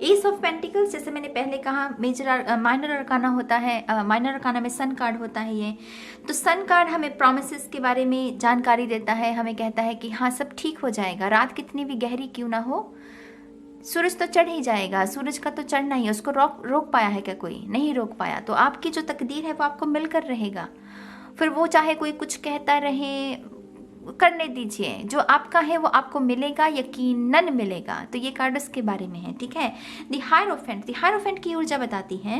एस ऑफ पेंटिकल्स, जैसे मैंने पहले कहा, माइनर अरकाना होता है। माइनर अरकाना में सन कार्ड होता है ये। तो सन कार्ड हमें प्रॉमिसेस के बारे में जानकारी देता है, हमें कहता है कि हाँ सब ठीक हो जाएगा, रात कितनी भी गहरी क्यों ना हो, सूरज तो चढ़ ही जाएगा। सूरज का तो चढ़ना ही है, उसको रोक पाया है क्या कोई? नहीं रोक पाया। तो आपकी जो तकदीर है वो आपको मिलकर रहेगा। फिर वो चाहे कोई कुछ कहता रहे, करने दीजिए, जो आपका है वो आपको मिलेगा, यकीनन मिलेगा। तो ये कार्ड उसके बारे में है, ठीक है। द हायरोफेंट की ऊर्जा बताती है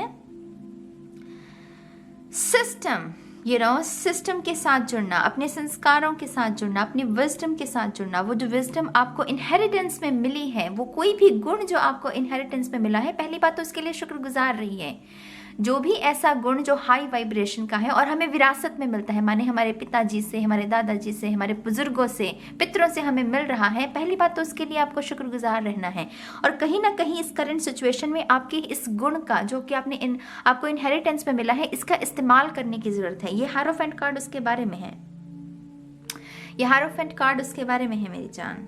सिस्टम, सिस्टम के साथ जुड़ना, अपने संस्कारों के साथ जुड़ना, अपनी विजडम के साथ जुड़ना। वो जो विजडम आपको इनहेरिटेंस में मिली है, वो कोई भी गुण जो आपको इनहेरिटेंस में मिला है, पहली बात तो उसके लिए शुक्रगुजार रही है। जो भी ऐसा गुण जो हाई वाइब्रेशन का है और हमें विरासत में मिलता है, माने हमारे पिताजी से, हमारे दादाजी से, हमारे बुजुर्गों से, पितरों से हमें मिल रहा है, पहली बात तो उसके लिए आपको शुक्रगुजार रहना है। और कहीं ना कहीं इस करंट सिचुएशन में आपके इस गुण का, जो कि आपको इनहेरिटेंस में मिला है, इसका इस्तेमाल करने की जरूरत है। ये हायरोफेंट कार्ड उसके बारे में है, ये हायरोफेंट कार्ड उसके बारे में है मेरी जान।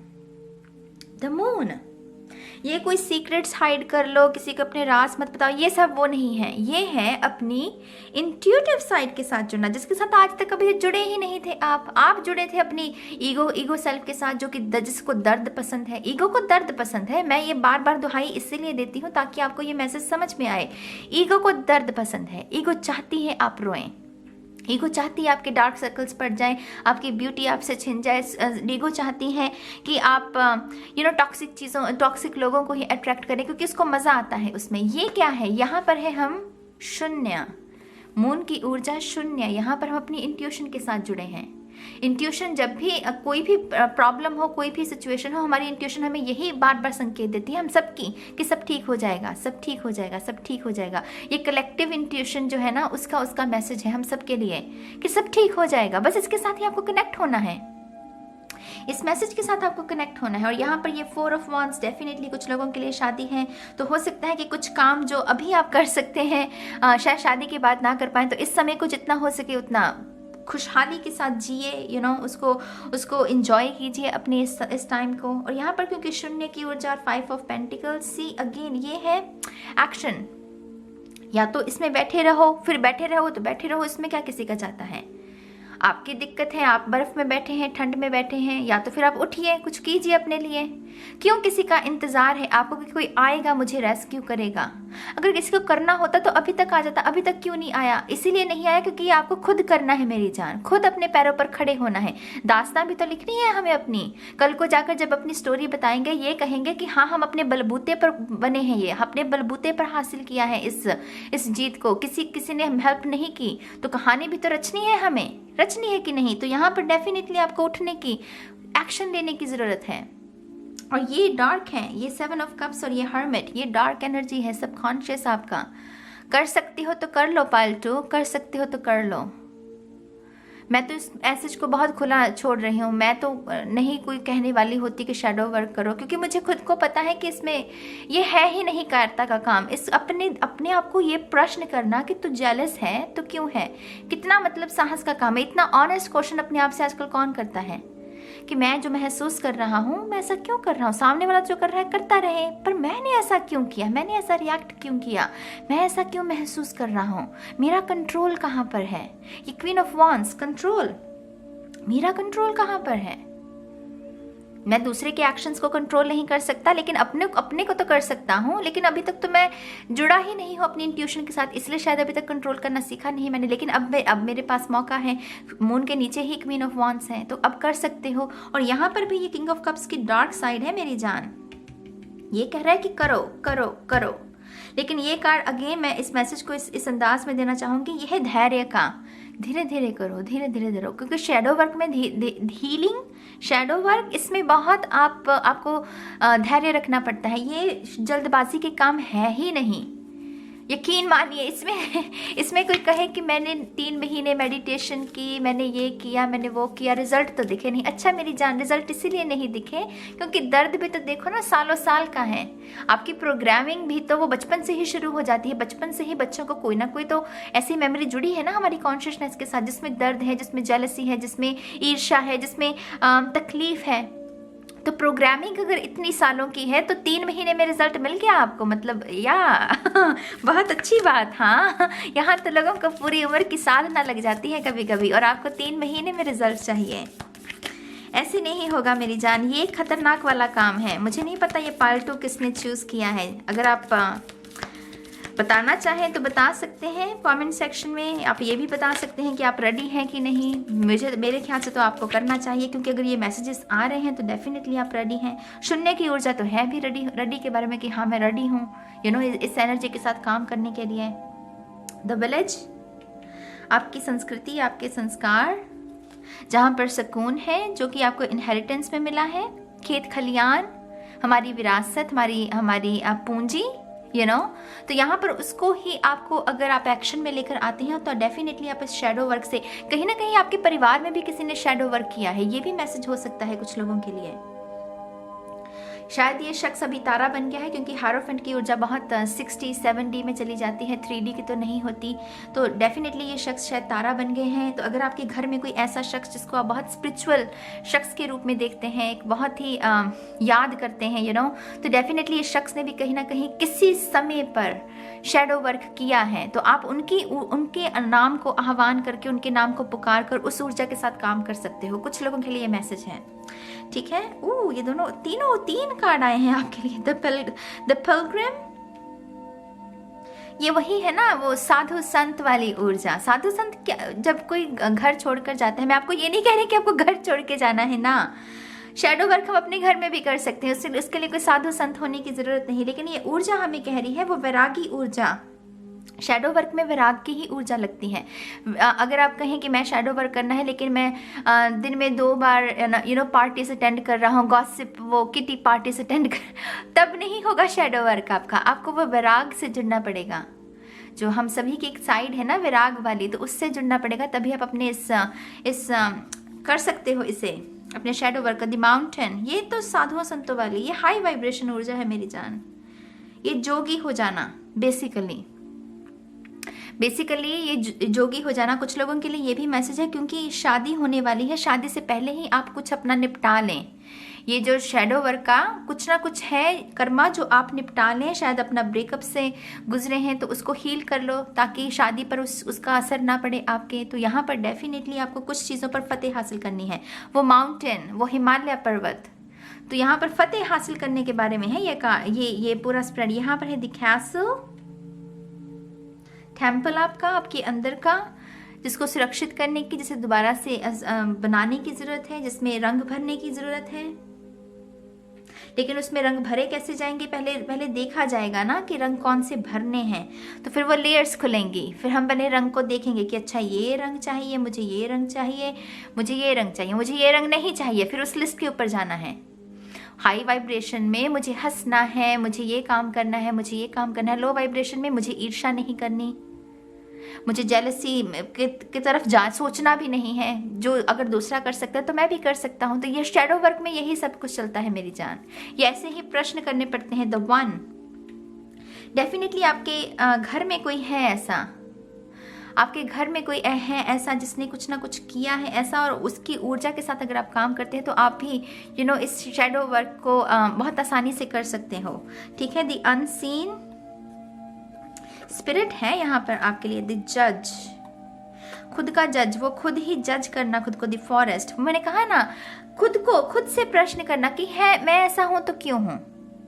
द मून, ये कोई सीक्रेट्स हाइड कर लो, किसी को अपने राज मत बताओ, ये सब वो नहीं है। ये है अपनी इंट्यूटिव साइड के साथ जुड़ना, जिसके साथ आज तक कभी जुड़े ही नहीं थे आप जुड़े थे अपनी ईगो सेल्फ के साथ, जो कि जिसको दर्द पसंद है। ईगो को दर्द पसंद है। मैं ये बार बार दुहाई इसीलिए देती हूँ ताकि आपको ये मैसेज समझ में आए। ईगो को दर्द पसंद है, ईगो चाहती है आप रोएं, ईगो चाहती है आपके डार्क सर्कल्स पड़ जाएं, आपकी ब्यूटी आपसे छिन जाए। ईगो चाहती है कि आप टॉक्सिक चीज़ों, टॉक्सिक लोगों को ही अट्रैक्ट करें, क्योंकि उसको मज़ा आता है उसमें। ये क्या है, यहाँ पर है हम शून्य, मून की ऊर्जा शून्य। यहाँ पर हम अपनी इंट्यूशन के साथ जुड़े हैं। इंट्यूशन, जब भी कोई भी प्रॉब्लम हो, कोई भी सिचुएशन हो, हमारी इंट्यूशन हमें यही बार बार संकेत देती है, हम सबकी, कि सब ठीक हो जाएगा, सब ठीक हो जाएगा, सब ठीक हो जाएगा। ये कलेक्टिव इंट्यूशन जो है ना, उसका मैसेज है हम सबके लिए कि सब ठीक हो जाएगा। बस इसके साथ ही आपको कनेक्ट होना है, इस मैसेज के साथ आपको कनेक्ट होना है। और यहाँ पर ये 4 ऑफ वांड्स, डेफिनेटली कुछ लोगों के लिए शादी है, तो हो सकता है कि कुछ काम जो अभी आप कर सकते हैं शायद शादी के बाद ना कर पाए, तो इस समय को जितना हो सके उतना खुशहाली के साथ जिए, उसको एंजॉय कीजिए अपने इस टाइम को। और यहाँ पर क्योंकि शून्य की ऊर्जा, 5 ऑफ पेंटिकल्स, सी अगेन, ये है एक्शन। या तो इसमें बैठे रहो, फिर बैठे रहो तो बैठे रहो, इसमें क्या किसी का जाता है। आपकी दिक्कत है, आप बर्फ में बैठे हैं, ठंड में बैठे हैं, या तो फिर आप उठिए, कुछ कीजिए अपने लिए। क्यों किसी का इंतजार है आपको कि कोई आएगा मुझे रेस्क्यू करेगा? अगर किसी को करना होता तो अभी तक आ जाता, अभी तक क्यों नहीं आया? इसीलिए नहीं आया क्योंकि ये आपको खुद करना है मेरी जान, खुद अपने पैरों पर खड़े होना है। दास्तां भी तो लिखनी है हमें अपनी। कल को जाकर जब अपनी स्टोरी बताएंगे ये कहेंगे कि हाँ हम अपने बलबूते पर बने हैं, ये अपने बलबूते पर हासिल किया है इस जीत को, किसी ने हेल्प नहीं की। तो कहानी भी तो रचनी है, हमें रचनी है कि नहीं? तो यहाँ पर डेफिनेटली आपको उठने की, एक्शन लेने की जरूरत है। और ये डार्क है, ये 7 ऑफ कप्स और ये हर्मिट, ये डार्क एनर्जी है, सबकॉन्शियस आपका। कर सकती हो तो कर लो पाल्टू, कर सकते हो तो कर लो। मैं तो इस मैसेज को बहुत खुला छोड़ रही हूँ। मैं तो नहीं कोई कहने वाली होती कि शैडो वर्क करो, क्योंकि मुझे खुद को पता है कि इसमें ये है ही नहीं कायरता का काम। इस अपने आप को ये प्रश्न करना कि तू जेलस है तो क्यों है, कितना मतलब साहस का काम है। इतना ऑनेस्ट क्वेश्चन अपने आप से आजकल कौन करता है कि मैं जो महसूस कर रहा हूँ मैं ऐसा क्यों कर रहा हूँ? सामने वाला जो कर रहा है करता रहे, पर मैंने ऐसा क्यों किया, मैंने ऐसा रिएक्ट क्यों किया, मैं ऐसा क्यों महसूस कर रहा हूँ? मेरा कंट्रोल कहाँ पर है? ये क्वीन ऑफ वॉन्ड्स, कंट्रोल, मेरा कंट्रोल कहाँ पर है? मैं दूसरे के एक्शंस को कंट्रोल नहीं कर सकता, लेकिन अपने को तो कर सकता हूँ। लेकिन अभी तक तो मैं जुड़ा ही नहीं हूँ अपनी इंट्यूशन के साथ, इसलिए शायद अभी तक कंट्रोल करना सीखा नहीं मैंने। लेकिन अब मेरे पास मौका है, मून के नीचे ही क्वीन ऑफ वॉन्ड्स है, तो अब कर सकते हो। और यहाँ पर भी ये किंग ऑफ कप्स की डार्क साइड है मेरी जान, ये कह रहा है कि करो करो करो। लेकिन ये कार्ड अगेन मैं इस मैसेज को इस अंदाज में देना चाहूँगी, यह है धैर्य का। धीरे धीरे करो, धीरे धीरे करो, क्योंकि शेडो वर्क में हीलिंग, शेडो वर्क, इसमें बहुत आपको धैर्य रखना पड़ता है। ये जल्दबाजी के काम है ही नहीं, यकीन मानिए। इसमें कोई कहे कि मैंने 3 महीने मेडिटेशन की, मैंने ये किया, मैंने वो किया, रिजल्ट तो दिखे नहीं। अच्छा मेरी जान, रिजल्ट इसीलिए नहीं दिखे क्योंकि दर्द भी तो देखो ना, सालों साल का है। आपकी प्रोग्रामिंग भी तो वो बचपन से ही शुरू हो जाती है। बचपन से ही बच्चों को कोई ना कोई तो ऐसी मेमोरी जुड़ी है ना हमारी कॉन्शियसनेस के साथ, जिसमें दर्द है, जिसमें जेलसी है, जिसमें ईर्ष्या है, जिसमें तकलीफ है। तो प्रोग्रामिंग अगर इतनी सालों की है तो 3 महीने में रिजल्ट मिल गया आपको, मतलब या बहुत अच्छी बात। हाँ, यहाँ तो लोगों को पूरी उम्र की साधना लग जाती है कभी कभी, और आपको 3 महीने में रिजल्ट चाहिए। ऐसे नहीं होगा मेरी जान, ये खतरनाक वाला काम है। मुझे नहीं पता ये पाल्टू किसने चूज़ किया है। अगर आप बताना चाहें तो बता सकते हैं कमेंट सेक्शन में। आप ये भी बता सकते हैं कि आप रेडी हैं कि नहीं। मेरे ख्याल से तो आपको करना चाहिए, क्योंकि अगर ये मैसेजेस आ रहे हैं तो डेफिनेटली आप रेडी हैं। शून्य की ऊर्जा तो है भी रेडी के बारे में कि हाँ मैं रेडी हूँ, इस एनर्जी के साथ काम करने के लिए। द विलेज, आपकी संस्कृति, आपके संस्कार, जहाँ पर सुकून है, जो कि आपको इनहेरिटेंस में मिला है। खेत खलियान, हमारी विरासत, हमारी पूंजी, तो यहाँ पर उसको ही आपको, अगर आप एक्शन में लेकर आते हैं तो डेफिनेटली आप इस शेडो वर्क से, कहीं ना कहीं आपके परिवार में भी किसी ने शेडो वर्क किया है, ये भी मैसेज हो सकता है कुछ लोगों के लिए। शायद ये शख्स अभी तारा बन गया है, क्योंकि हारोफेंट की ऊर्जा बहुत 60 7D में चली जाती है, 3D की तो नहीं होती। तो डेफिनेटली ये शख्स शायद तारा बन गए हैं। तो अगर आपके घर में कोई ऐसा शख्स जिसको आप बहुत स्पिरिचुअल शख्स के रूप में देखते हैं, एक बहुत ही याद करते हैं, तो डेफिनेटली ये शख्स ने भी कहीं ना कहीं किसी समय पर शेडो वर्क किया है। तो आप उनके नाम को आह्वान करके, उनके नाम को पुकार कर उस ऊर्जा के साथ काम कर सकते हो। कुछ लोगों के लिए ये मैसेज है, ठीक है। ये तीन कार्ड आए हैं आपके लिए। द पिलग्रिम, ये वही है ना, वो साधु संत वाली ऊर्जा। साधु संत क्या, जब कोई घर छोड़कर जाता है, मैं आपको ये नहीं कह रही कि आपको घर छोड़ के जाना है ना, शेडो वर्क हम अपने घर में भी कर सकते हैं, उसके लिए कोई साधु संत होने की जरूरत नहीं। लेकिन ये ऊर्जा हमें कह रही है वो वैरागी ऊर्जा। शेडो वर्क में विराग की ही ऊर्जा लगती है। अगर आप कहें कि मैं शेडो वर्क करना है, लेकिन मैं दिन में 2 बार पार्टीज अटेंड कर रहा हूँ, गॉसिप, वो किटी पार्टीज अटेंड कर, तब नहीं होगा शेडो वर्क आपका। आपको वो विराग से जुड़ना पड़ेगा, जो हम सभी की एक साइड है ना विराग वाली, तो उससे जुड़ना पड़ेगा, तभी आप अपने इस कर सकते हो इसे, अपने शेडो वर्क। द माउंटेन, ये तो साधुओं संतों वाली, ये हाई वाइब्रेशन ऊर्जा है मेरी जान। ये जोगी हो जाना बेसिकली ये जोगी हो जाना। कुछ लोगों के लिए ये भी मैसेज है, क्योंकि शादी होने वाली है, शादी से पहले ही आप कुछ अपना निपटा लें। ये जो शैडो वर्क का कुछ ना कुछ है कर्मा जो आप निपटा लें, शायद अपना ब्रेकअप से गुजरे हैं तो उसको हील कर लो ताकि शादी पर उसका असर ना पड़े आपके। तो यहाँ पर डेफिनेटली आपको कुछ चीज़ों पर फतेह हासिल करनी है, वो माउंटेन, वो हिमालय पर्वत। तो यहाँ पर फतेह हासिल करने के बारे में है ये पूरा स्प्रेड। यहाँ पर है द कैसल, टेम्पल आपका, आपके अंदर का, जिसको सुरक्षित करने की, जिसे दोबारा से बनाने की ज़रूरत है, जिसमें रंग भरने की ज़रूरत है। लेकिन उसमें रंग भरे कैसे जाएंगे, पहले देखा जाएगा ना कि रंग कौन से भरने हैं, तो फिर वो लेयर्स खुलेंगी, फिर हम पहले रंग को देखेंगे कि अच्छा ये रंग चाहिए, मुझे ये रंग चाहिए, मुझे ये रंग चाहिए, मुझे ये रंग नहीं चाहिए, फिर उस लिस्ट के ऊपर जाना है। हाई वाइब्रेशन में मुझे हंसना है, मुझे ये काम करना है, मुझे ये काम करना है। लो वाइब्रेशन में मुझे ईर्ष्या नहीं करनी, मुझे जेलसी की तरफ सोचना भी नहीं है। जो अगर दूसरा कर सकता है तो मैं भी कर सकता हूँ। तो ये शैडो वर्क में यही सब कुछ चलता है मेरी जान। ये ऐसे ही प्रश्न करने पड़ते हैं। द वन, डेफिनेटली आपके घर में कोई है ऐसा, आपके घर में कोई है ऐसा जिसने कुछ ना कुछ किया है ऐसा, और उसकी ऊर्जा के साथ अगर आप काम करते हैं तो आप भी इस शैडो वर्क को बहुत आसानी से कर सकते हो। ठीक है। द अनसीन स्पिरिट है यहाँ पर आपके लिए। द जज, खुद का जज, वो खुद ही जज करना खुद को। द फॉरेस्ट, मैंने कहा ना, खुद से प्रश्न करना कि है मैं ऐसा हूं तो क्यों हूं,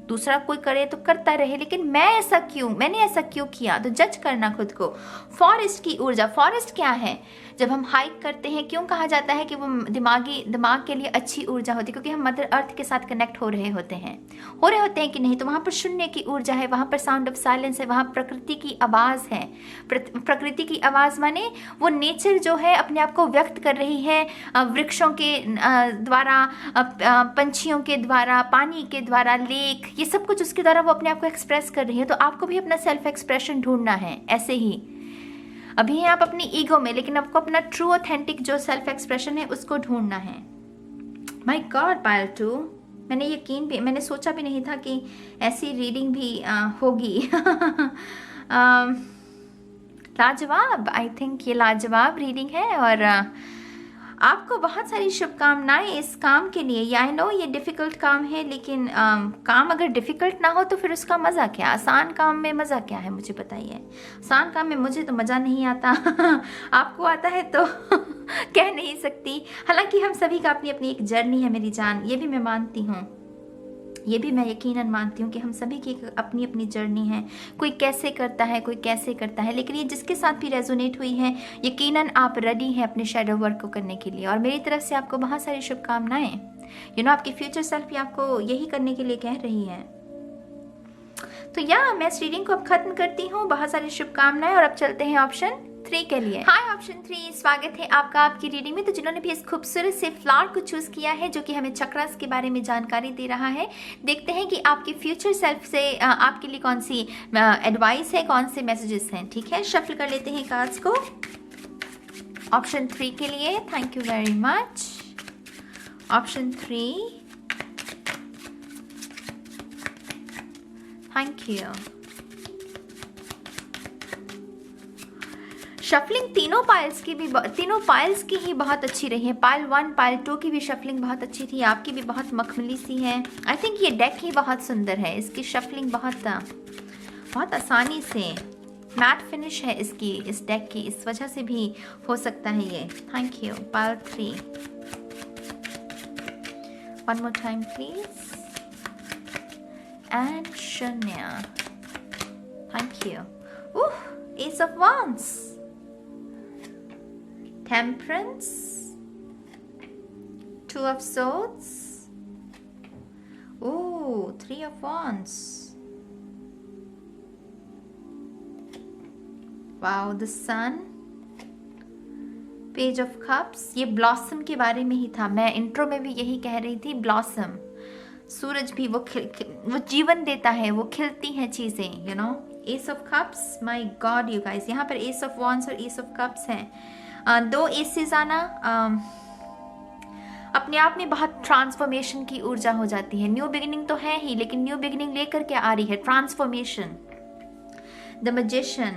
दूसरा कोई करे तो करता रहे लेकिन मैं ऐसा क्यों, मैंने ऐसा क्यों किया, तो जज करना खुद को। फॉरेस्ट की ऊर्जा, फॉरेस्ट क्या है, जब हम हाइक करते हैं क्यों कहा जाता है कि वो दिमाग के लिए अच्छी ऊर्जा होती है, क्योंकि हम मदर अर्थ के साथ कनेक्ट हो रहे होते हैं कि नहीं, तो वहाँ पर शून्य की ऊर्जा है, वहाँ पर साउंड ऑफ साइलेंस है, वहाँ प्रकृति की आवाज़ है। प्रकृति की आवाज़ माने वो नेचर जो है अपने आप को व्यक्त कर रही है, वृक्षों के द्वारा, पंछियों के द्वारा, पानी के द्वारा, लेक, ये सब कुछ उसके द्वारा वो अपने आप को एक्सप्रेस कर रही है। तो आपको भी अपना सेल्फ एक्सप्रेशन ढूंढना है। ऐसे ही अभी हैं आप अपनी ईगो में, लेकिन आपको अपना ट्रू ऑथेंटिक जो सेल्फ एक्सप्रेशन है उसको ढूंढना है। माय गॉड पायल 2, मैंने सोचा भी नहीं था कि ऐसी रीडिंग भी होगी। लाजवाब, आई थिंक ये लाजवाब रीडिंग है और आपको बहुत सारी शुभकामनाएं इस काम के लिए। आई नो ये डिफ़िकल्ट काम है, लेकिन काम अगर डिफ़िकल्ट ना हो तो फिर उसका मज़ा क्या, आसान काम में मज़ा क्या है मुझे बताइए। आसान काम में मुझे तो मज़ा नहीं आता। आपको आता है तो कह नहीं सकती। हालांकि हम सभी का अपनी अपनी एक जर्नी है मेरी जान, ये भी मैं मानती हूँ, ये भी मैं यकीनन मानती हूँ कि हम सभी की अपनी अपनी जर्नी है। कोई कैसे करता है, कोई कैसे करता है, लेकिन ये जिसके साथ भी रेजोनेट हुई है, यकीनन आप रेडी हैं अपने शैडो वर्क को करने के लिए। और मेरी तरफ से आपको बहुत सारी शुभकामनाएं। आपकी फ्यूचर सेल्फ भी आपको यही करने के लिए कह रही है। तो मैं इस रीडिंग को अब खत्म करती हूँ। बहुत सारी शुभकामनाएं। और अब चलते हैं ऑप्शन 3 के लिए। हाय ऑप्शन 3, स्वागत है आपका आपकी रीडिंग में। तो जिन्होंने भी इस खूबसूरत से फ्लावर को चूज किया है जो कि हमें चक्रास के बारे में जानकारी दे रहा है, देखते हैं कि आपकी फ्यूचर सेल्फ से आपके लिए कौन सी एडवाइस है, कौन से मैसेजेस हैं। ठीक है, शफल कर लेते हैं कार्ड्स को ऑप्शन 3 के लिए। Thank you very much. Option 3, thank you. Shuffling तीनों पाइल्स की ही बहुत अच्छी रही है। पाइल 1, पाइल 2 की भी शफलिंग बहुत अच्छी थी, आपकी भी बहुत मखमली सी है। आई थिंक ये डेक ही बहुत सुंदर है, इसकी शफलिंग बहुत आसानी से मैट फिनिश है इसकी, इस डेक की, इस वजह से भी हो सकता है ये। Thank you. Pile 3, one more time please, and शून्य। Thank you. Ace of wands, Temperance, 2 of Swords, 3 of Wands. Wow, the Sun, Page of Cups. ये ब्लॉसम के बारे में ही था, मैं इंट्रो में भी यही कह रही थी। ब्लॉसम, सूरज भी वो जीवन देता है, वो खिलती हैं चीज़ें, S of cups, my god you guys, यहाँ पर एस ऑफ वॉन्ड्स और एस ऑफ कप्स हैं। 2 एसेस आना अपने आप में बहुत ट्रांसफॉर्मेशन की ऊर्जा हो जाती है। न्यू बिगिनिंग तो है ही, लेकिन न्यू बिगिनिंग लेकर क्या आ रही है, transformation. The magician,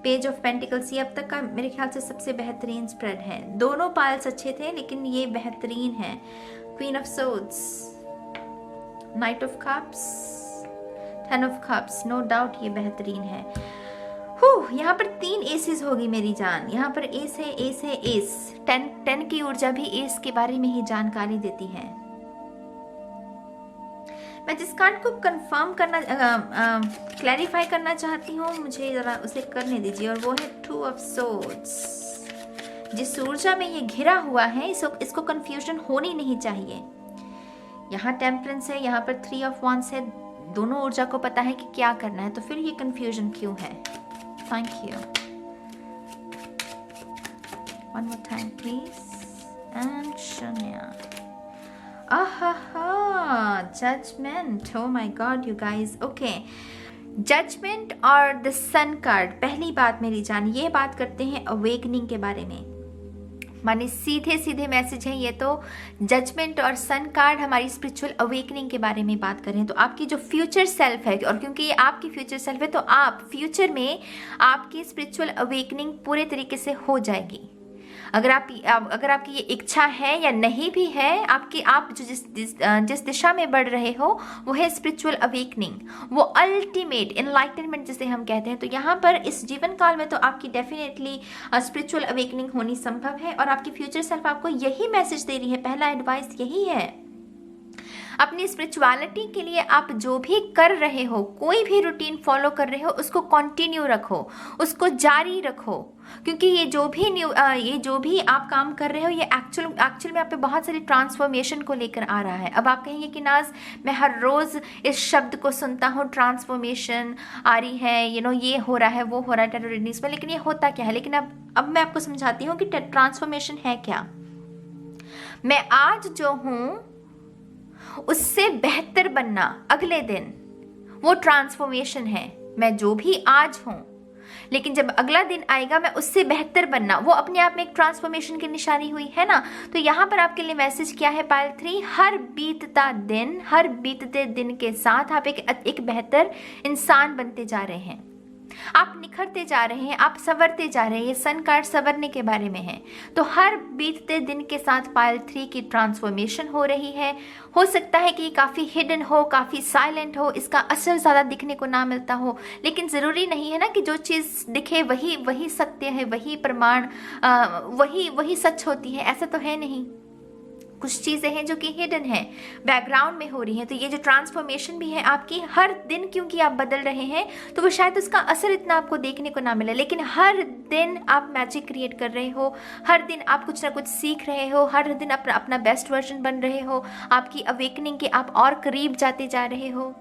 page of pentacles, ये अब तक का मेरे ख्याल से सबसे बेहतरीन स्प्रेड है। दोनों पाइल्स अच्छे थे लेकिन ये बेहतरीन है। Queen of swords, knight of cups, 10 of cups. No doubt ये बेहतरीन है। यहाँ पर 3 एसेस होगी मेरी जान। यहाँ पर एस है, एस है, एस। 10 की ऊर्जा भी एस के बारे में ही जानकारी देती है। मैं जिस कार्ड को कंफर्म करना क्लैरिफाई करना चाहती हूँ, मुझे जरा उसे करने दीजिए, और वो है 2 ऑफ सोर्ड्स। जिस ऊर्जा में ये घिरा हुआ है इसको कंफ्यूजन होनी नहीं चाहिए। यहाँ टेम्परेंस है, यहाँ पर 3 ऑफ वांड्स है। दोनों ऊर्जा को पता है कि क्या करना है, तो फिर ये कंफ्यूजन क्यों है? Thank you. One more time please. And शून्य। Judgement. Oh my god you guys. Okay, judgement और द सन कार्ड। पहली बात मेरी जान, ये बात करते हैं अवेकनिंग के बारे में, माने सीधे सीधे मैसेज है ये। तो जजमेंट और सन कार्ड हमारी स्पिरिचुअल अवेकनिंग के बारे में बात कर रहे हैं। तो आपकी जो फ्यूचर सेल्फ है, और क्योंकि ये आपकी फ्यूचर सेल्फ है, तो आप फ्यूचर में आपकी स्पिरिचुअल अवेकनिंग पूरे तरीके से हो जाएगी। अगर आपकी ये इच्छा है या नहीं भी है, आप जो जिस दिशा में बढ़ रहे हो वो है स्पिरिचुअल अवेकनिंग, वो अल्टीमेट एनलाइटनमेंट जिसे हम कहते हैं। तो यहाँ पर इस जीवन काल में तो आपकी डेफिनेटली स्पिरिचुअल अवेकनिंग होनी संभव है, और आपकी फ्यूचर सेल्फ आपको यही मैसेज दे रही है। पहला एडवाइस यही है, अपनी स्पिरिचुअलिटी के लिए आप जो भी कर रहे हो, कोई भी रूटीन फॉलो कर रहे हो, उसको कंटिन्यू रखो, उसको जारी रखो, क्योंकि ये जो भी आप काम कर रहे हो, ये एक्चुअल में आप पे बहुत सारी ट्रांसफॉर्मेशन को लेकर आ रहा है। अब आप कहेंगे कि नाज मैं हर रोज इस शब्द को सुनता हूँ, ट्रांसफॉर्मेशन आ रही है, ये हो रहा है, वो हो रहा है टैरो रीडिंग्स में, लेकिन ये होता क्या है? लेकिन अब मैं आपको समझाती हूँ कि ट्रांसफॉर्मेशन है क्या। मैं आज जो हूँ उससे बेहतर बनना अगले दिन, वो ट्रांसफॉर्मेशन है। मैं जो भी आज हूं, लेकिन जब अगला दिन आएगा मैं उससे बेहतर बनना, वो अपने आप में एक ट्रांसफॉर्मेशन की निशानी हुई है ना। तो यहाँ पर आपके लिए मैसेज क्या है पायल 3? हर बीतते दिन के साथ आप एक बेहतर इंसान बनते जा रहे हैं, आप निखरते जा रहे हैं, आप संवरते जा रहे हैं। ये सन कार्ड संवरने के बारे में है। तो हर बीतते दिन के साथ पायल 3 की ट्रांसफॉर्मेशन हो रही है। हो सकता है कि काफ़ी हिडन हो, काफ़ी साइलेंट हो, इसका असर ज़्यादा दिखने को ना मिलता हो, लेकिन ज़रूरी नहीं है ना कि जो चीज़ दिखे वही सत्य है, वही प्रमाण, वही सच होती है। ऐसा तो है नहीं। कुछ चीज़ें हैं जो कि हिडन है, बैकग्राउंड में हो रही हैं। तो ये जो ट्रांसफॉर्मेशन भी है आपकी, हर दिन क्योंकि आप बदल रहे हैं तो वो शायद उसका असर इतना आपको देखने को ना मिले, लेकिन हर दिन आप मैजिक क्रिएट कर रहे हो, हर दिन आप कुछ ना कुछ सीख रहे हो, हर दिन अपना बेस्ट वर्जन बन रहे हो। आपकी अवेकनिंग के आप और करीब जाते जा रहे हो।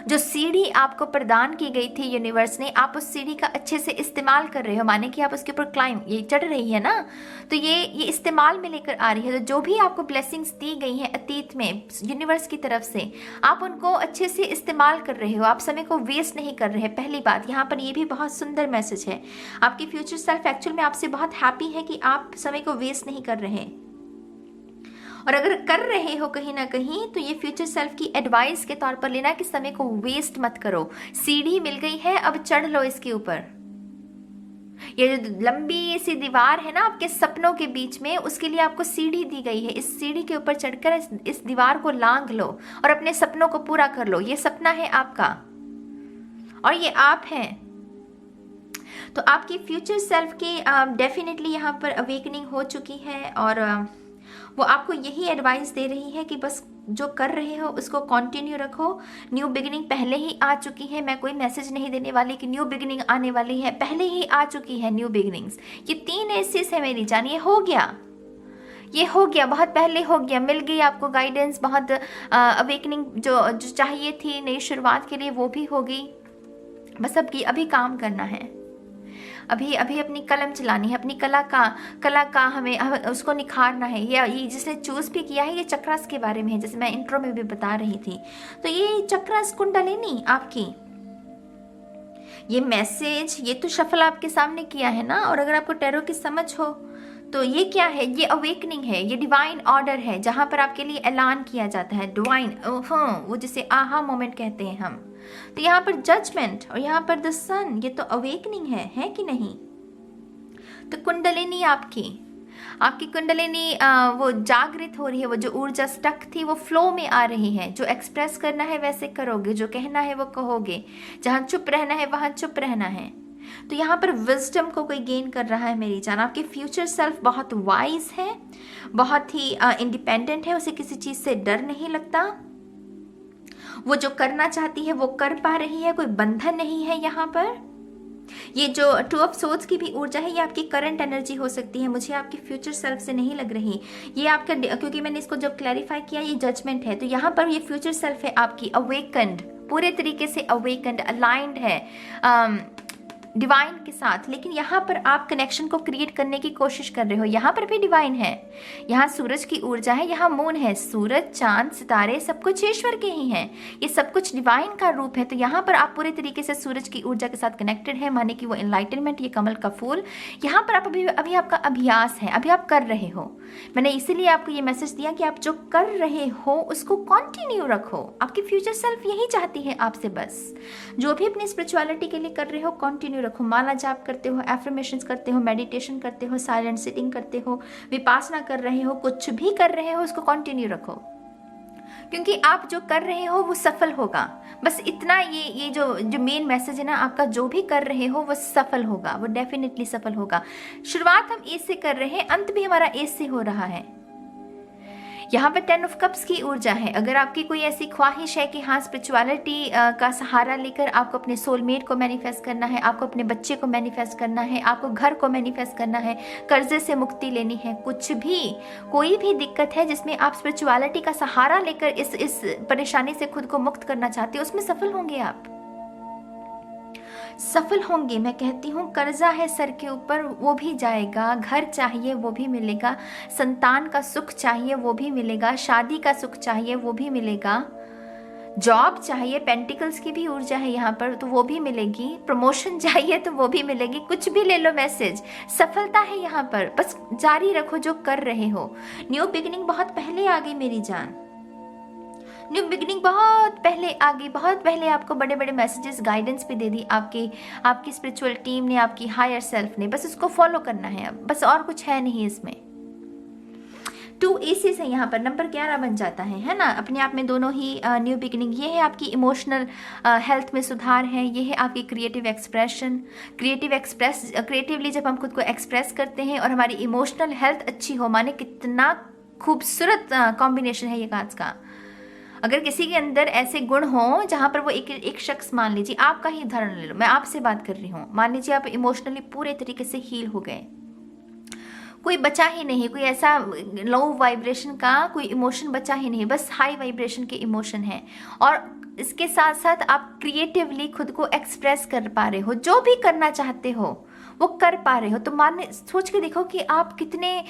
जो सीढ़ी आपको प्रदान की गई थी यूनिवर्स ने, आप उस सीढ़ी का अच्छे से इस्तेमाल कर रहे हो, माने कि आप उसके ऊपर क्लाइंब, ये चढ़ रही है ना, तो ये इस्तेमाल में लेकर आ रही है। तो जो भी आपको ब्लेसिंग्स दी गई हैं अतीत में यूनिवर्स की तरफ से, आप उनको अच्छे से इस्तेमाल कर रहे हो, आप समय को वेस्ट नहीं कर रहे हैं। पहली बात यहाँ पर ये भी बहुत सुंदर मैसेज है। आपकी फ्यूचर सेल्फ एक्चुअल में आपसे बहुत हैप्पी है कि आप समय को वेस्ट नहीं कर रहे, और अगर कर रहे हो कहीं ना कहीं तो ये फ्यूचर सेल्फ की एडवाइस के तौर पर लेना कि समय को वेस्ट मत करो। सीढ़ी मिल गई है, अब चढ़ लो इसके ऊपर। ये जो लंबी सी दीवार है ना आपके सपनों के बीच में, उसके लिए आपको सीढ़ी दी गई है। इस सीढ़ी के ऊपर चढ़कर इस दीवार को लांघ लो और अपने सपनों को पूरा कर लो। ये सपना है आपका और ये आप हैं। तो आपकी फ्यूचर सेल्फ की डेफिनेटली यहाँ पर अवेकनिंग हो चुकी है, और वो आपको यही एडवाइस दे रही है कि बस जो कर रहे हो उसको कंटिन्यू रखो। न्यू बिगिनिंग पहले ही आ चुकी है। मैं कोई मैसेज नहीं देने वाली कि न्यू बिगिनिंग आने वाली है, पहले ही आ चुकी है न्यू बिगिनिंग्स। ये 3 एसेस है मेरी जान, ये हो गया, बहुत पहले हो गया। मिल गई आपको गाइडेंस, बहुत अवेकनिंग जो चाहिए थी नई शुरुआत के लिए, वो भी हो गई। बस अब अभी काम करना है, अभी अपनी कलम चलानी है, अपनी कला का हमें उसको निखारना है। ये जिसने चूज भी किया है, ये चक्रास के बारे में है, जैसे मैं इंट्रो में भी बता रही थी। तो ये चक्रास कुंडलिनी आपकी, ये मैसेज, ये तो शफल आपके सामने किया है ना। और अगर आपको टैरो की समझ हो तो ये क्या है? ये अवेकनिंग है, ये डिवाइन ऑर्डर है, जहां पर आपके लिए ऐलान किया जाता है। डिवाइन, वो जिसे आहा मोमेंट कहते हैं हम। तो यहाँ पर जजमेंट और यहाँ पर द सन, ये तो अवेकनिंग है कि नहीं? तो कुंडलिनी आपकी आपकी कुंडलिनी वो जागृत हो रही है, वो जो ऊर्जा स्टक थी वो फ्लो में आ रही है। जो एक्सप्रेस करना है वैसे करोगे, जो कहना है वो कहोगे, जहाँ चुप रहना है वहाँ चुप रहना है। तो यहाँ पर विजडम को कोई गेन कर रहा है मेरी जान। आपकी फ्यूचर सेल्फ बहुत वाइज है, बहुत ही इंडिपेंडेंट है, उसे किसी चीज से डर नहीं लगता। वो जो करना चाहती है वो कर पा रही है, कोई बंधन नहीं है यहाँ पर। ये जो टू ऑफ सोर्ड्स की भी ऊर्जा है, ये आपकी करंट एनर्जी हो सकती है, मुझे आपकी फ्यूचर सेल्फ से नहीं लग रही। ये आपका, क्योंकि मैंने इसको जब क्लैरिफाई किया ये जजमेंट है, तो यहाँ पर ये फ्यूचर सेल्फ है आपकी अवेकन्ड, पूरे तरीके से अवेकन्ड, अलाइंड है डिवाइन के साथ। लेकिन यहाँ पर आप कनेक्शन को क्रिएट करने की कोशिश कर रहे हो। यहाँ पर भी डिवाइन है, यहाँ सूरज की ऊर्जा है, यहाँ मून है। सूरज, चांद, सितारे सब कुछ ईश्वर के ही हैं, ये सब कुछ डिवाइन का रूप है। तो यहाँ पर आप पूरे तरीके से सूरज की ऊर्जा के साथ कनेक्टेड है, माने कि वो एनलाइटनमेंट, ये कमल का फूल। यहाँ पर आप अभी आपका अभ्यास है, अभी आप कर रहे हो। मैंने इसीलिए आपको ये मैसेज दिया कि आप जो कर रहे हो उसको कंटिन्यू रखो। आपकी फ्यूचर सेल्फ यही चाहती है आपसे, बस जो भी अपनी स्पिरिचुअलिटी के लिए कर रहे हो कंटिन्यू रखो। माला जाप करते हो, एफर्मेशंस करते हो, मेडिटेशन करते हो, साइलेंट सिटिंग करते हो, विपासना कर रहे हो, कुछ भी कर रहे हो उसको कंटिन्यू रखो, क्योंकि आप जो कर रहे हो वो सफल होगा। बस इतना, ये जो मेन मैसेज है ना आपका, जो भी कर रहे हो वो सफल होगा, वो डेफिनेटली सफल होगा। शुरुआत हम ए से कर रहे हैं, अंत भी हमारा ए से हो रहा है। यहाँ पर 10 ऑफ कप्स की ऊर्जा है। अगर आपकी कोई ऐसी ख्वाहिश है कि हाँ स्पिरिचुअलिटी का सहारा लेकर आपको अपने सोलमेट को मैनिफेस्ट करना है, आपको अपने बच्चे को मैनिफेस्ट करना है, आपको घर को मैनिफेस्ट करना है, कर्जे से मुक्ति लेनी है, कुछ भी कोई भी दिक्कत है जिसमें आप स्पिरिचुअलिटी का सहारा लेकर इस परेशानी से खुद को मुक्त करना चाहते हो, उसमें सफल होंगे आप, सफल होंगे। मैं कहती हूँ कर्जा है सर के ऊपर, वो भी जाएगा। घर चाहिए वो भी मिलेगा, संतान का सुख चाहिए वो भी मिलेगा, शादी का सुख चाहिए वो भी मिलेगा, जॉब चाहिए, पेंटिकल्स की भी ऊर्जा है यहाँ पर, तो वो भी मिलेगी, प्रमोशन चाहिए तो वो भी मिलेगी। कुछ भी ले लो मैसेज, सफलता है यहाँ पर, बस जारी रखो जो कर रहे हो। न्यू बिगिनिंग बहुत पहले आ गई मेरी जान, न्यू बिगिनिंग बहुत पहले आ गई, बहुत पहले आपको बड़े बड़े मैसेजेस, गाइडेंस भी दे दी आपकी स्पिरिचुअल टीम ने, आपकी हायर सेल्फ ने। बस उसको फॉलो करना है अब, बस और कुछ है नहीं इसमें। 2 एसेस है यहाँ पर, नंबर 11 बन जाता है ना अपने आप में दोनों ही न्यू बिगिनिंग। ये है आपकी इमोशनल हेल्थ में सुधार है, ये है आपकी क्रिएटिव एक्सप्रेशन। क्रिएटिवली जब हम खुद को एक्सप्रेस करते हैं और हमारी इमोशनल हेल्थ अच्छी हो, माने कितना खूबसूरत कॉम्बिनेशन है ये कार्ड्स का। अगर किसी के अंदर ऐसे गुण हो जहाँ पर वो एक शख्स, मान लीजिए आपका ही उदाहरण ले लो, मैं आपसे बात कर रही हूँ, मान लीजिए आप इमोशनली पूरे तरीके से हील हो गए, कोई बचा ही नहीं, कोई ऐसा लो वाइब्रेशन का कोई इमोशन बचा ही नहीं, बस हाई वाइब्रेशन के इमोशन है। और इसके साथ साथ आप क्रिएटिवली खुद को एक्सप्रेस कर पा रहे हो, जो भी करना चाहते हो वो कर पा रहे हो। तो सोच के देखो कि आप कितने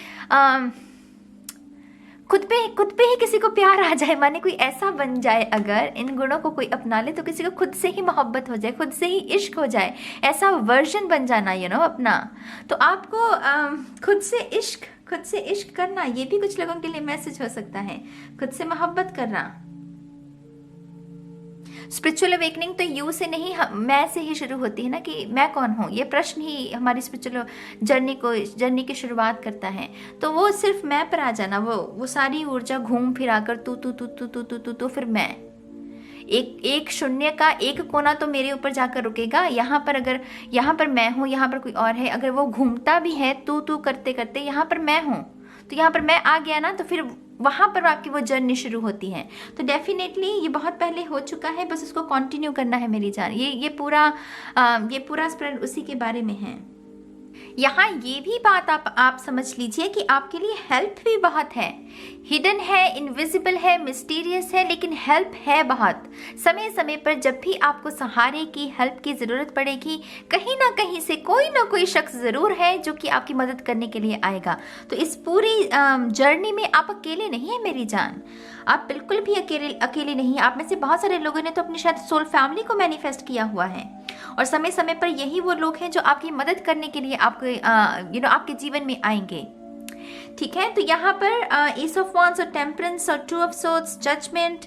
खुद पे ही किसी को प्यार आ जाए, माने कोई ऐसा बन जाए, अगर इन गुणों को कोई अपना ले तो किसी को खुद से ही मोहब्बत हो जाए, खुद से ही इश्क हो जाए, ऐसा वर्जन बन जाना अपना। तो आपको खुद से इश्क करना, ये भी कुछ लोगों के लिए मैसेज हो सकता है, खुद से मोहब्बत करना। स्पिरिचुअल अवेकनिंग तो यू से नहीं, मैं से ही शुरू होती है ना, कि मैं कौन हूँ, ये प्रश्न ही हमारी स्पिरिचुअल जर्नी की शुरुआत करता है। तो वो सिर्फ मैं पर आ जाना, वो सारी ऊर्जा घूम फिरा कर तू फिर मैं, एक शून्य का एक कोना तो मेरे ऊपर जाकर रुकेगा। यहाँ पर मैं हूँ, यहाँ पर कोई और है, अगर वो घूमता भी है तू करते करते, यहाँ पर मैं हूँ, तो यहाँ पर मैं आ गया ना, तो फिर वहाँ पर आपकी वो जर्नी शुरू होती है। तो डेफिनेटली ये बहुत पहले हो चुका है, बस उसको कंटिन्यू करना है मेरी जान। ये पूरा स्प्रेड उसी के बारे में है। यहाँ ये भी बात आप समझ लीजिए कि आपके लिए हेल्प भी बहुत है, हिडन है, इनविजिबल है, मिस्टीरियस है, लेकिन हेल्प है बहुत। समय समय पर जब भी आपको सहारे की, हेल्प की ज़रूरत पड़ेगी, कहीं ना कहीं से कोई ना कोई शख्स ज़रूर है जो कि आपकी मदद करने के लिए आएगा। तो इस पूरी जर्नी में आप अकेले नहीं है मेरी जान, आप बिल्कुल भी अकेले नहीं है। आप में से बहुत सारे लोगों ने तो अपनी शायद सोल फैमिली को मैनिफेस्ट किया हुआ है, और समय समय पर यही वो लोग हैं जो आपकी मदद करने के लिए आपके जीवन में आएंगे। ठीक है, तो यहाँ पर एस ऑफ वांड्स और टेम्परेंस और 2 ऑफ सोर्ड्स, जजमेंट,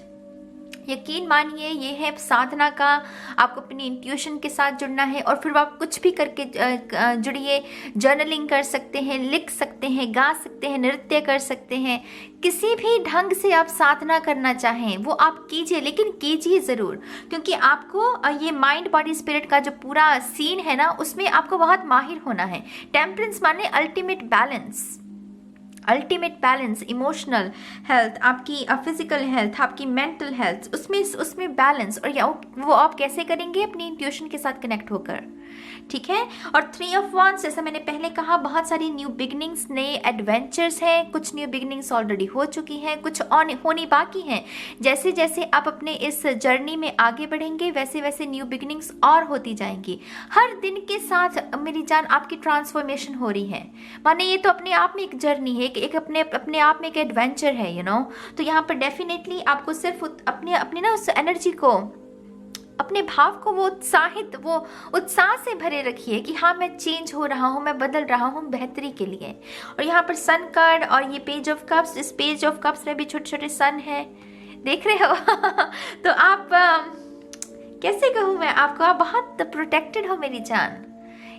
यकीन मानिए ये है साधना का, आपको अपनी इंट्यूशन के साथ जुड़ना है और फिर आप कुछ भी करके जुड़िए। जर्नलिंग कर सकते हैं, लिख सकते हैं, गा सकते हैं, नृत्य कर सकते हैं, किसी भी ढंग से आप साधना करना चाहें वो आप कीजिए, लेकिन कीजिए ज़रूर, क्योंकि आपको ये माइंड बॉडी स्पिरिट का जो पूरा सीन है ना उसमें आपको बहुत माहिर होना है। टेम्परेंस माने ultimate balance, ultimate balance, emotional health, आपकी फिजिकल हेल्थ, आपकी मेंटल हेल्थ, उसमें बैलेंस। और वो आप कैसे करेंगे? अपनी इंट्यूशन के साथ कनेक्ट होकर, ठीक है। और 3 ऑफ वांड्स, जैसा मैंने पहले कहा, बहुत सारी न्यू बिगनिंग्स, नए एडवेंचर्स हैं। कुछ न्यू बिगनिंग्स ऑलरेडी हो चुकी हैं, कुछ होनी बाकी हैं। जैसे जैसे आप अपने इस जर्नी में आगे बढ़ेंगे वैसे वैसे न्यू बिगनिंग्स और होती जाएंगी। हर दिन के साथ मेरी जान आपकी ट्रांसफॉर्मेशन हो रही है। माने ये तो अपने आप में एक जर्नी है, एक अपने आप में एक एडवेंचर है, यू नो। तो यहाँ पर डेफिनेटली आपको सिर्फ अपने ना उस एनर्जी को, अपने भाव को वो उत्साह से भरे रखिए कि हाँ मैं चेंज हो रहा हूँ, मैं बदल रहा हूँ बेहतरी के लिए। और यहाँ पर सन कार्ड और ये पेज ऑफ कप्स, इस पेज ऑफ कप्स में भी छोटे छोटे सन है, देख रहे हो। तो आप कैसे कहूँ मैं आपको, आप बहुत प्रोटेक्टेड हो मेरी जान।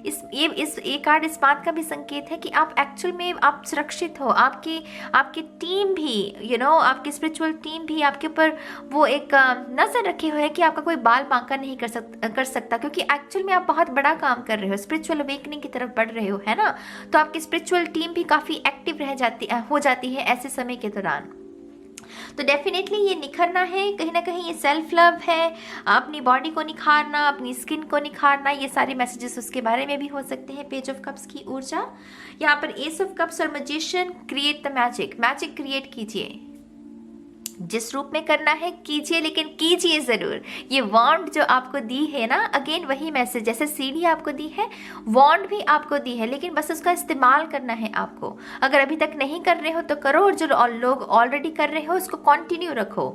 ये कार्ड इस बात का भी संकेत है कि आप एक्चुअल में आप सुरक्षित हो। आपकी टीम भी, यू नो, आपकी स्पिरिचुअल टीम भी आपके ऊपर वो एक नज़र रखे हुए है कि आपका कोई बाल बांका नहीं कर सकता, क्योंकि एक्चुअल में आप बहुत बड़ा काम कर रहे हो, स्पिरिचुअल अवेकनिंग की तरफ बढ़ रहे हो, है ना। तो आपकी स्पिरिचुअल टीम भी काफ़ी एक्टिव हो जाती है ऐसे समय के दौरान। तो डेफिनेटली ये निखरना है, कहीं ना कहीं ये सेल्फ लव है, अपनी बॉडी को निखारना, अपनी स्किन को निखारना, ये सारे मैसेजेस उसके बारे में भी हो सकते हैं। पेज ऑफ कप्स की ऊर्जा, यहाँ पर एस ऑफ कप्स और magician, create the magic, magic create कीजिए, जिस रूप में करना है कीजिए, लेकिन कीजिए जरूर। ये वॉन्ड जो आपको दी है ना, अगेन वही मैसेज, जैसे सीढ़ी आपको दी है, वॉन्ड भी आपको दी है, लेकिन बस उसका इस्तेमाल करना है आपको। अगर अभी तक नहीं कर रहे हो तो करो, और जो लोग ऑलरेडी कर रहे हो उसको कंटिन्यू रखो,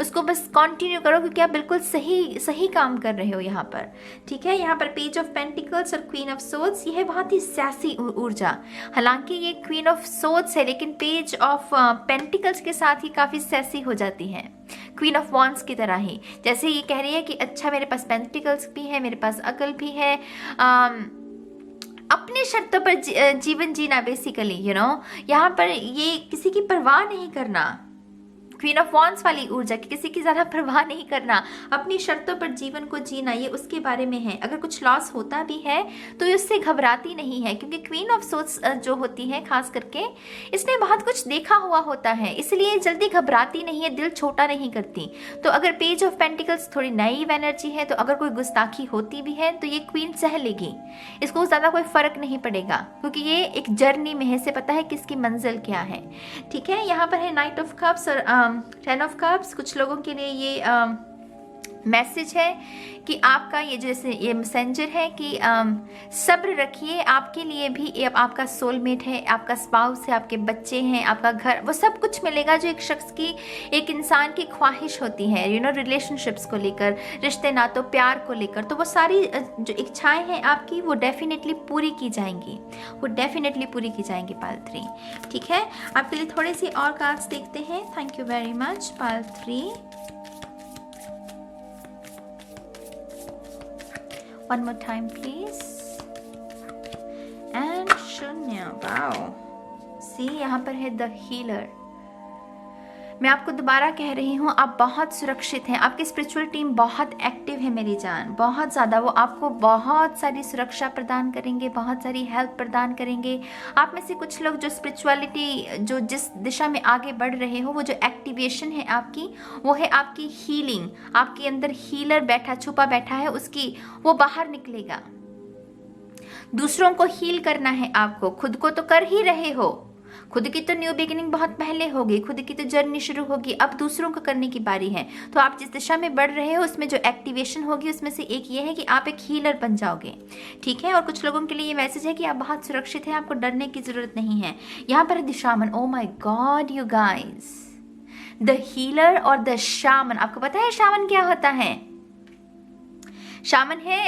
उसको बस कंटिन्यू करो, क्योंकि आप बिल्कुल सही काम कर रहे हो यहाँ पर, ठीक है। यहाँ पर पेज ऑफ पेंटिकल्स और क्वीन ऑफ सोर्ड्स, ये है बहुत ही सैसी ऊर्जा। हालांकि ये क्वीन ऑफ सोर्ड्स है, लेकिन पेज ऑफ पेंटिकल्स के साथ ही काफ़ी सैसी हो जाती है, क्वीन ऑफ वॉन्ड्स की तरह ही। जैसे ये कह रही है कि अच्छा मेरे पास पेंटिकल्स भी है, मेरे पास अकल भी है, अपने शर्तों पर जीवन जीना, बेसिकली, यू नो। यहाँ पर ये किसी की परवाह नहीं करना, क्वीन ऑफ वॉन्ड्स वाली ऊर्जा की, किसी की ज़्यादा परवाह नहीं करना, अपनी शर्तों पर जीवन को जीना, ये उसके बारे में है। अगर कुछ लॉस होता भी है तो उससे घबराती नहीं है, क्योंकि क्वीन ऑफ सोर्ड्स जो होती है खास करके, इसने बहुत कुछ देखा हुआ होता है, इसलिए जल्दी घबराती नहीं है, दिल छोटा नहीं करती। तो अगर पेज ऑफ पेंटिकल्स थोड़ी नाइव एनर्जी है, तो अगर कोई गुस्ताखी होती भी है तो ये क्वीन सह लेगी, इसको ज़्यादा कोई फर्क नहीं पड़ेगा, क्योंकि ये एक जर्नी में है, इसे पता है किसकी मंजिल क्या है, ठीक है। यहाँ पर है नाइट ऑफ कप्स और 10 ऑफ कप्स। कुछ लोगों के लिए ये मैसेज है कि आपका ये जैसे ये मैसेंजर है कि सब्र रखिए, आपके लिए भी ये आपका सोलमेट है, आपका स्पाउस है, आपके बच्चे हैं, आपका घर, वो सब कुछ मिलेगा जो एक शख्स की, एक इंसान की ख्वाहिश होती है, यू नो, रिलेशनशिप्स को लेकर, रिश्ते नातों प्यार को लेकर। तो वो सारी जो इच्छाएं हैं आपकी, वो डेफिनेटली पूरी की जाएंगी, वो डेफिनेटली पूरी की जाएंगी पाल 3, ठीक है। आपके लिए थोड़े से और कार्ड्स देखते हैं। Thank you very much Pal 3। One more time please. And शून्य, वाओ। सी यहाँ पर है द हीलर। मैं आपको दोबारा कह रही हूँ, आप बहुत सुरक्षित हैं, आपकी स्पिरिचुअल टीम बहुत एक्टिव है मेरी जान, बहुत ज़्यादा। वो आपको बहुत सारी सुरक्षा प्रदान करेंगे, बहुत सारी हेल्प प्रदान करेंगे। आप में से कुछ लोग जो स्पिरिचुअलिटी, जो जिस दिशा में आगे बढ़ रहे हो, वो जो एक्टिवेशन है आपकी, वो है आपकी हीलिंग। आपके अंदर हीलर छुपा बैठा है, उसकी वो बाहर निकलेगा। दूसरों को हील करना है आपको, खुद को तो कर ही रहे हो, खुद की तो न्यू बिगिनिंग बहुत पहले होगी, खुद की तो जर्नी शुरू होगी, अब दूसरों को करने की बारी है। तो आप जिस दिशा में बढ़ रहे हो उसमें जो एक्टिवेशन होगी, उसमें से एक ये है कि आप एक हीलर बन जाओगे, ठीक है। और कुछ लोगों के लिए ये मैसेज है कि आप बहुत सुरक्षित हैं, आपको डरने की जरूरत नहीं है। यहाँ पर the shaman, O my god you guys, the healer और द शामन। आपको पता है शामन क्या होता है? शामन है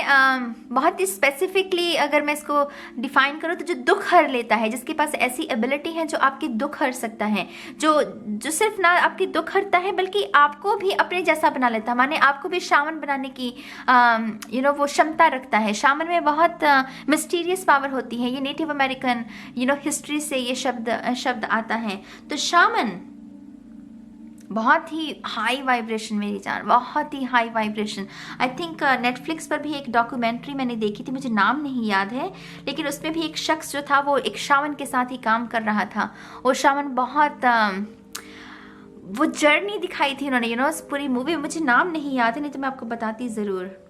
बहुत ही स्पेसिफिकली अगर मैं इसको डिफाइन करूँ तो जो दुख हर लेता है, जिसके पास ऐसी एबिलिटी है जो आपकी दुख हर सकता है, जो सिर्फ ना आपकी दुख हरता है बल्कि आपको भी अपने जैसा बना लेता है, माने आपको भी शामन बनाने की वो क्षमता रखता है। शामन में बहुत मिस्टीरियस पावर होती है। ये नेटिव अमेरिकन हिस्ट्री से ये शब्द आता है। तो शामन बहुत ही हाई वाइब्रेशन मेरी जान, बहुत ही high vibration. I think Netflix पर भी एक डॉक्यूमेंट्री मैंने देखी थी, मुझे नाम नहीं याद है, लेकिन उसमें भी एक शख्स जो था वो एक शामन के साथ ही काम कर रहा था। वो शामन बहुत वो जर्नी दिखाई थी उन्होंने उस पूरी मूवी में। मुझे नाम नहीं याद है, नहीं तो मैं आपको बताती ज़रूर।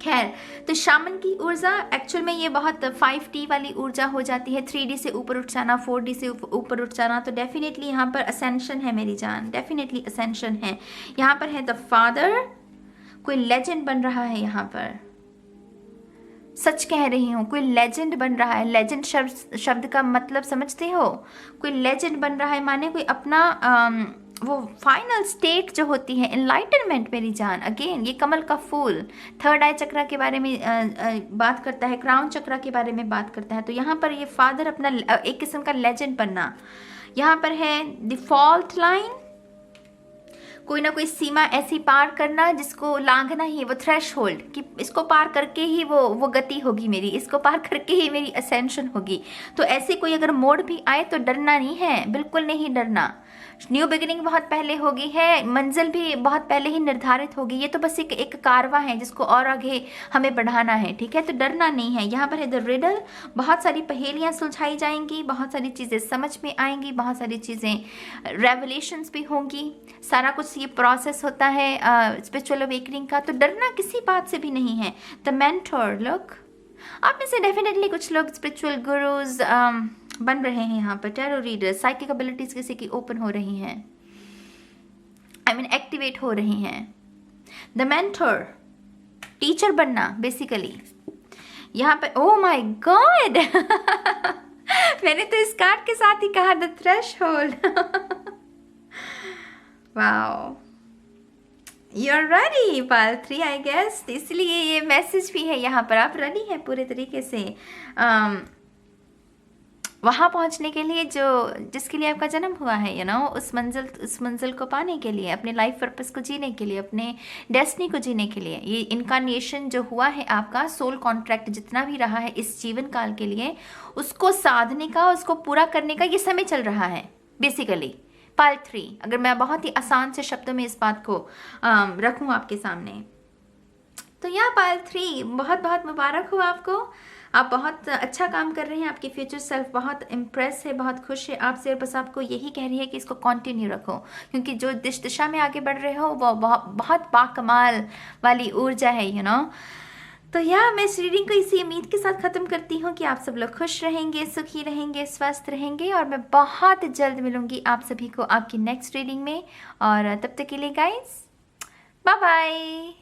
खैर, तो शामन की ऊर्जा एक्चुअल में ये बहुत 5D वाली ऊर्जा हो जाती है। 3D से ऊपर उठ जाना, 4D से ऊपर उठ जाना। तो डेफिनेटली यहाँ पर असेंशन है मेरी जान, डेफिनेटली असेंशन है। यहाँ पर है द फादर, कोई लेजेंड बन रहा है यहाँ पर, सच कह रही हूँ, कोई लेजेंड बन रहा है। लेजेंड शब्द का मतलब समझते हो? कोई लेजेंड बन रहा है माने कोई अपना वो फाइनल स्टेट जो होती है, एनलाइटनमेंट मेरी जान। अगेन ये कमल का फूल थर्ड आई चक्रा के बारे में बात करता है, क्राउन चक्रा के बारे में बात करता है। तो यहाँ पर ये फादर अपना एक किस्म का लेजेंड बनना। यहाँ पर है डिफॉल्ट लाइन, कोई ना कोई सीमा ऐसी पार करना जिसको लांघना ही है, वो थ्रेश होल्ड कि इसको पार करके ही वो गति होगी मेरी, इसको पार करके ही मेरी असेंशन होगी। तो ऐसे कोई अगर मोड़ भी आए तो डरना नहीं है, बिल्कुल नहीं डरना। न्यू बिगिनिंग बहुत पहले होगी है, मंजिल भी बहुत पहले ही निर्धारित होगी। ये तो बस एक कारवा है जिसको और आगे हमें बढ़ाना है, ठीक है? तो डरना नहीं है। यहाँ पर है द रिडल, बहुत सारी पहेलियाँ सुलझाई जाएंगी, बहुत सारी चीज़ें समझ में आएंगी, बहुत सारी चीज़ें रेवलेशंस भी होंगी। सारा कुछ ये प्रोसेस होता है स्पिरिचुअल अवेकनिंग का। तो डरना किसी बात से भी नहीं है। द मेंटोर, लुक, आप में से डेफिनेटली कुछ लोग स्पिरिचुअल गुरुज बन रहे हैं यहाँ पर। टैरो रीडर, साइकिक एबिलिटीज किसी की ओपन हो रही हैं, आई मीन एक्टिवेट हो रही हैं। द मेंटोर, टीचर बनना बेसिकली यहाँ पर। ओह माय गॉड मैंने तो इस कार्ड के साथ ही कहा the threshold wow, you are ready pal 3 I guess. इसलिए ये मैसेज भी है यहाँ पर, आप रेडी हैं पूरे तरीके से वहाँ पहुँचने के लिए जिसके लिए आपका जन्म हुआ है, उस मंजिल को पाने के लिए, अपने लाइफ पर्पस को जीने के लिए, अपने डेस्टिनी को जीने के लिए। ये इनकारनेशन जो हुआ है आपका, सोल कॉन्ट्रैक्ट जितना भी रहा है इस जीवन काल के लिए, उसको साधने का, उसको पूरा करने का ये समय चल रहा है बेसिकली। पाल 3, अगर मैं बहुत ही आसान से शब्दों में इस बात को रखूँ आपके सामने, तो यह पाल 3 बहुत बहुत मुबारक हो आपको। आप बहुत अच्छा काम कर रहे हैं। आपकी फ्यूचर सेल्फ बहुत इम्प्रेस है, बहुत खुश है आपसे, और बस आपको यही कह रही है कि इसको कंटिन्यू रखो, क्योंकि जो दिशा में आगे बढ़ रहे हो वो बहुत बाकमाल वाली ऊर्जा है तो मैं इस रीडिंग को इसी उम्मीद के साथ ख़त्म करती हूँ कि आप सब लोग खुश रहेंगे, सुखी रहेंगे, स्वस्थ रहेंगे, और मैं बहुत जल्द मिलूंगी आप सभी को आपकी नेक्स्ट रीडिंग में। और तब तक के लिए गाइस, बाय बाय।